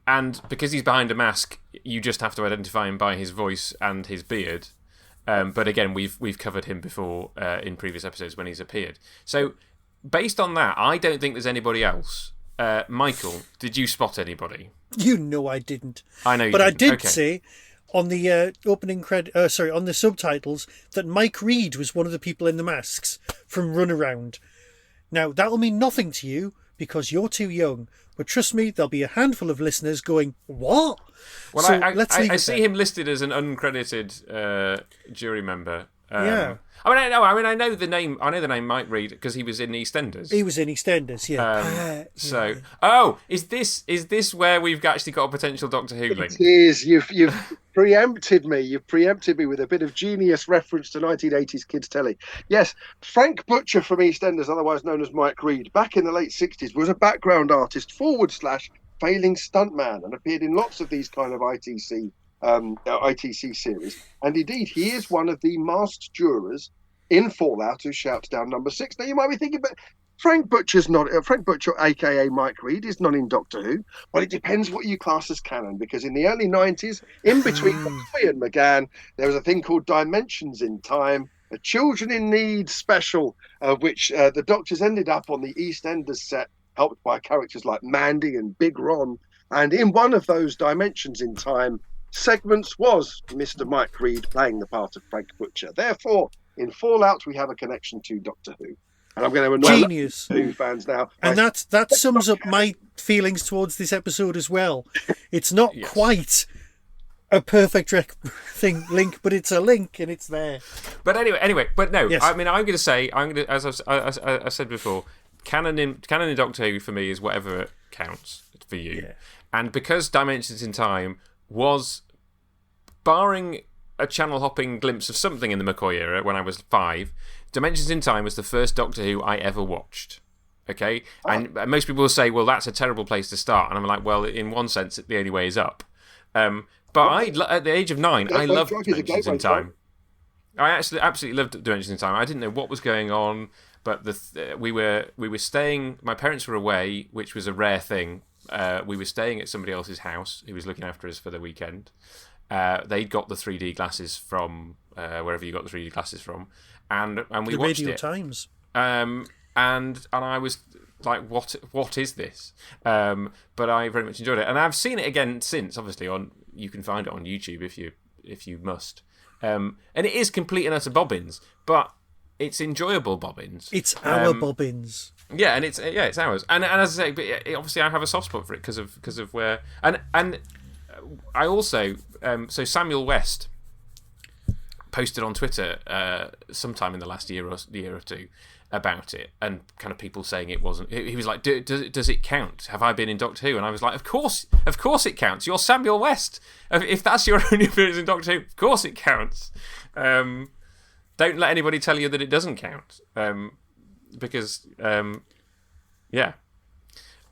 And because he's behind a mask, you just have to identify him by his voice and his beard. But again, we've covered him before in previous episodes when he's appeared. So based on that, I don't think there's anybody else. Michael, did you spot anybody?
You know I didn't.
I know you
but
didn't.
I did say on the opening on the subtitles that Mike Reed was one of the people in the masks from Runaround. Now that'll mean nothing to you because you're too young. But trust me, there'll be a handful of listeners going, "What?"
Well,
so
I see him listed as an uncredited jury member.
Yeah.
I know the name. I know the name Mike Reed because he was in EastEnders.
He was in EastEnders, yeah.
Is this where we've actually got a potential Doctor Who link?
It is. You've preempted me. You've preempted me with a bit of genius reference to 1980s kids telly. Yes, Frank Butcher from EastEnders, otherwise known as Mike Reed, back in the late 60s, was a background artist / failing stuntman, and appeared in lots of these kind of ITC series, and indeed he is one of the masked jurors in Fallout who shouts down number 6. Now you might be thinking, but Frank Butcher, aka Mike Reed, is not in Doctor Who. Well, it depends what you class as canon, because in the early 90s, in between McCoy and McGann, there was a thing called Dimensions in Time, a Children in Need special, which the Doctors ended up on the EastEnders set, helped by characters like Mandy and Big Ron. And in one of those Dimensions in Time, segments was Mr. Mike Reed playing the part of Frank Butcher. Therefore, in Fallout, we have a connection to Doctor Who. And I'm going to annoy
Genius.
Who fans now.
And that sums up my feelings towards this episode as well. It's not quite a perfect link, but it's a link and it's there.
But anyway, no. Yes. I mean, I'm going to say, as I said before, canon in Doctor Who for me is whatever counts for you. Yeah. And because Dimensions in Time was, barring a channel hopping glimpse of something in the McCoy era when I was 5, Dimensions in Time was the first Doctor Who I ever watched. Okay? And most people will say, well, that's a terrible place to start. And I'm like, well, in one sense, the only way is up. But at the age of 9, I loved Dimensions in Time. I actually absolutely loved Dimensions in Time. I didn't know what was going on, but we were staying. My parents were away, which was a rare thing. We were staying at somebody else's house who was looking after us for the weekend. They'd got the 3D glasses from wherever you got the 3D glasses from, and we watched
Radio
it.
Times.
And I was like, what is this? But I very much enjoyed it, and I've seen it again since. Obviously, you can find it on YouTube if you must. And it is complete and utter bobbins, but it's enjoyable bobbins.
It's our bobbins.
Yeah, and it's ours. And as I say, obviously I have a soft spot for it because of where and I also so Samuel West posted on Twitter sometime in the last year or two about it, and kind of people saying it wasn't. He was like, "Does it count? Have I been in Doctor Who?" And I was like, "Of course it counts. You're Samuel West. If that's your only appearance in Doctor Who, of course it counts. Don't let anybody tell you that it doesn't count, because yeah."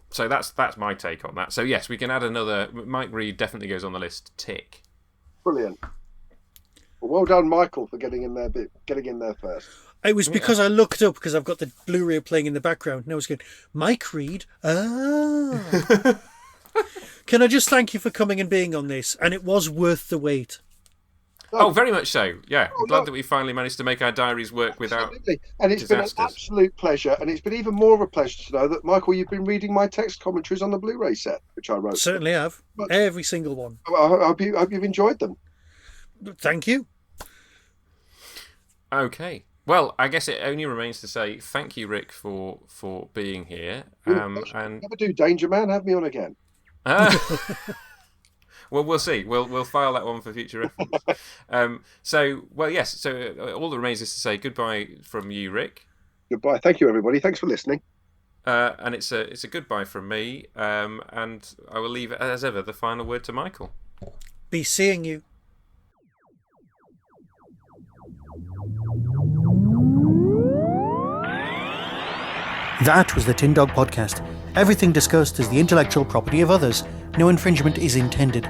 So that's my take on that. So yes, we can add another. Mike Reed definitely goes on the list. Tick.
Brilliant. Well done, Michael, for getting in there first.
It was because I looked up, because I've got the Blu-ray playing in the background, and I was going, Mike Reed? Ah. Can I just thank you for coming and being on this? And it was worth the wait.
Oh, very much so. Yeah, glad that we finally managed to make our diaries work without
And it's
disasters.
Been an absolute pleasure, and it's been even more of a pleasure to know that, Michael, you've been reading my text commentaries on the Blu-ray set, which I wrote.
Certainly have. Every single one.
I hope you've enjoyed them.
Thank you.
Okay. Well, I guess it only remains to say thank you, Rick, for being here. And
never do, Danger Man. Have me on again.
Well, we'll see. We'll file that one for future reference. So all that remains is to say goodbye from you, Rick.
Goodbye. Thank you, everybody. Thanks for listening.
And it's a goodbye from me. And I will leave, as ever, the final word to Michael.
Be seeing you. That was the Tin Dog Podcast. Everything discussed is the intellectual property of others. No infringement is intended.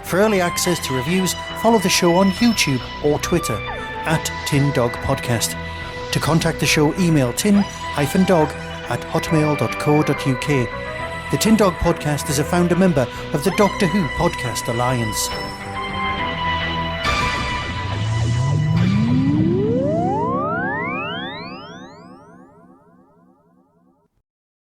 For early access to reviews, follow the show on YouTube or Twitter @TinDogPodcast. To contact the show, email tin-dog@hotmail.co.uk. The Tin Dog Podcast is a founder member of the Doctor Who Podcast Alliance.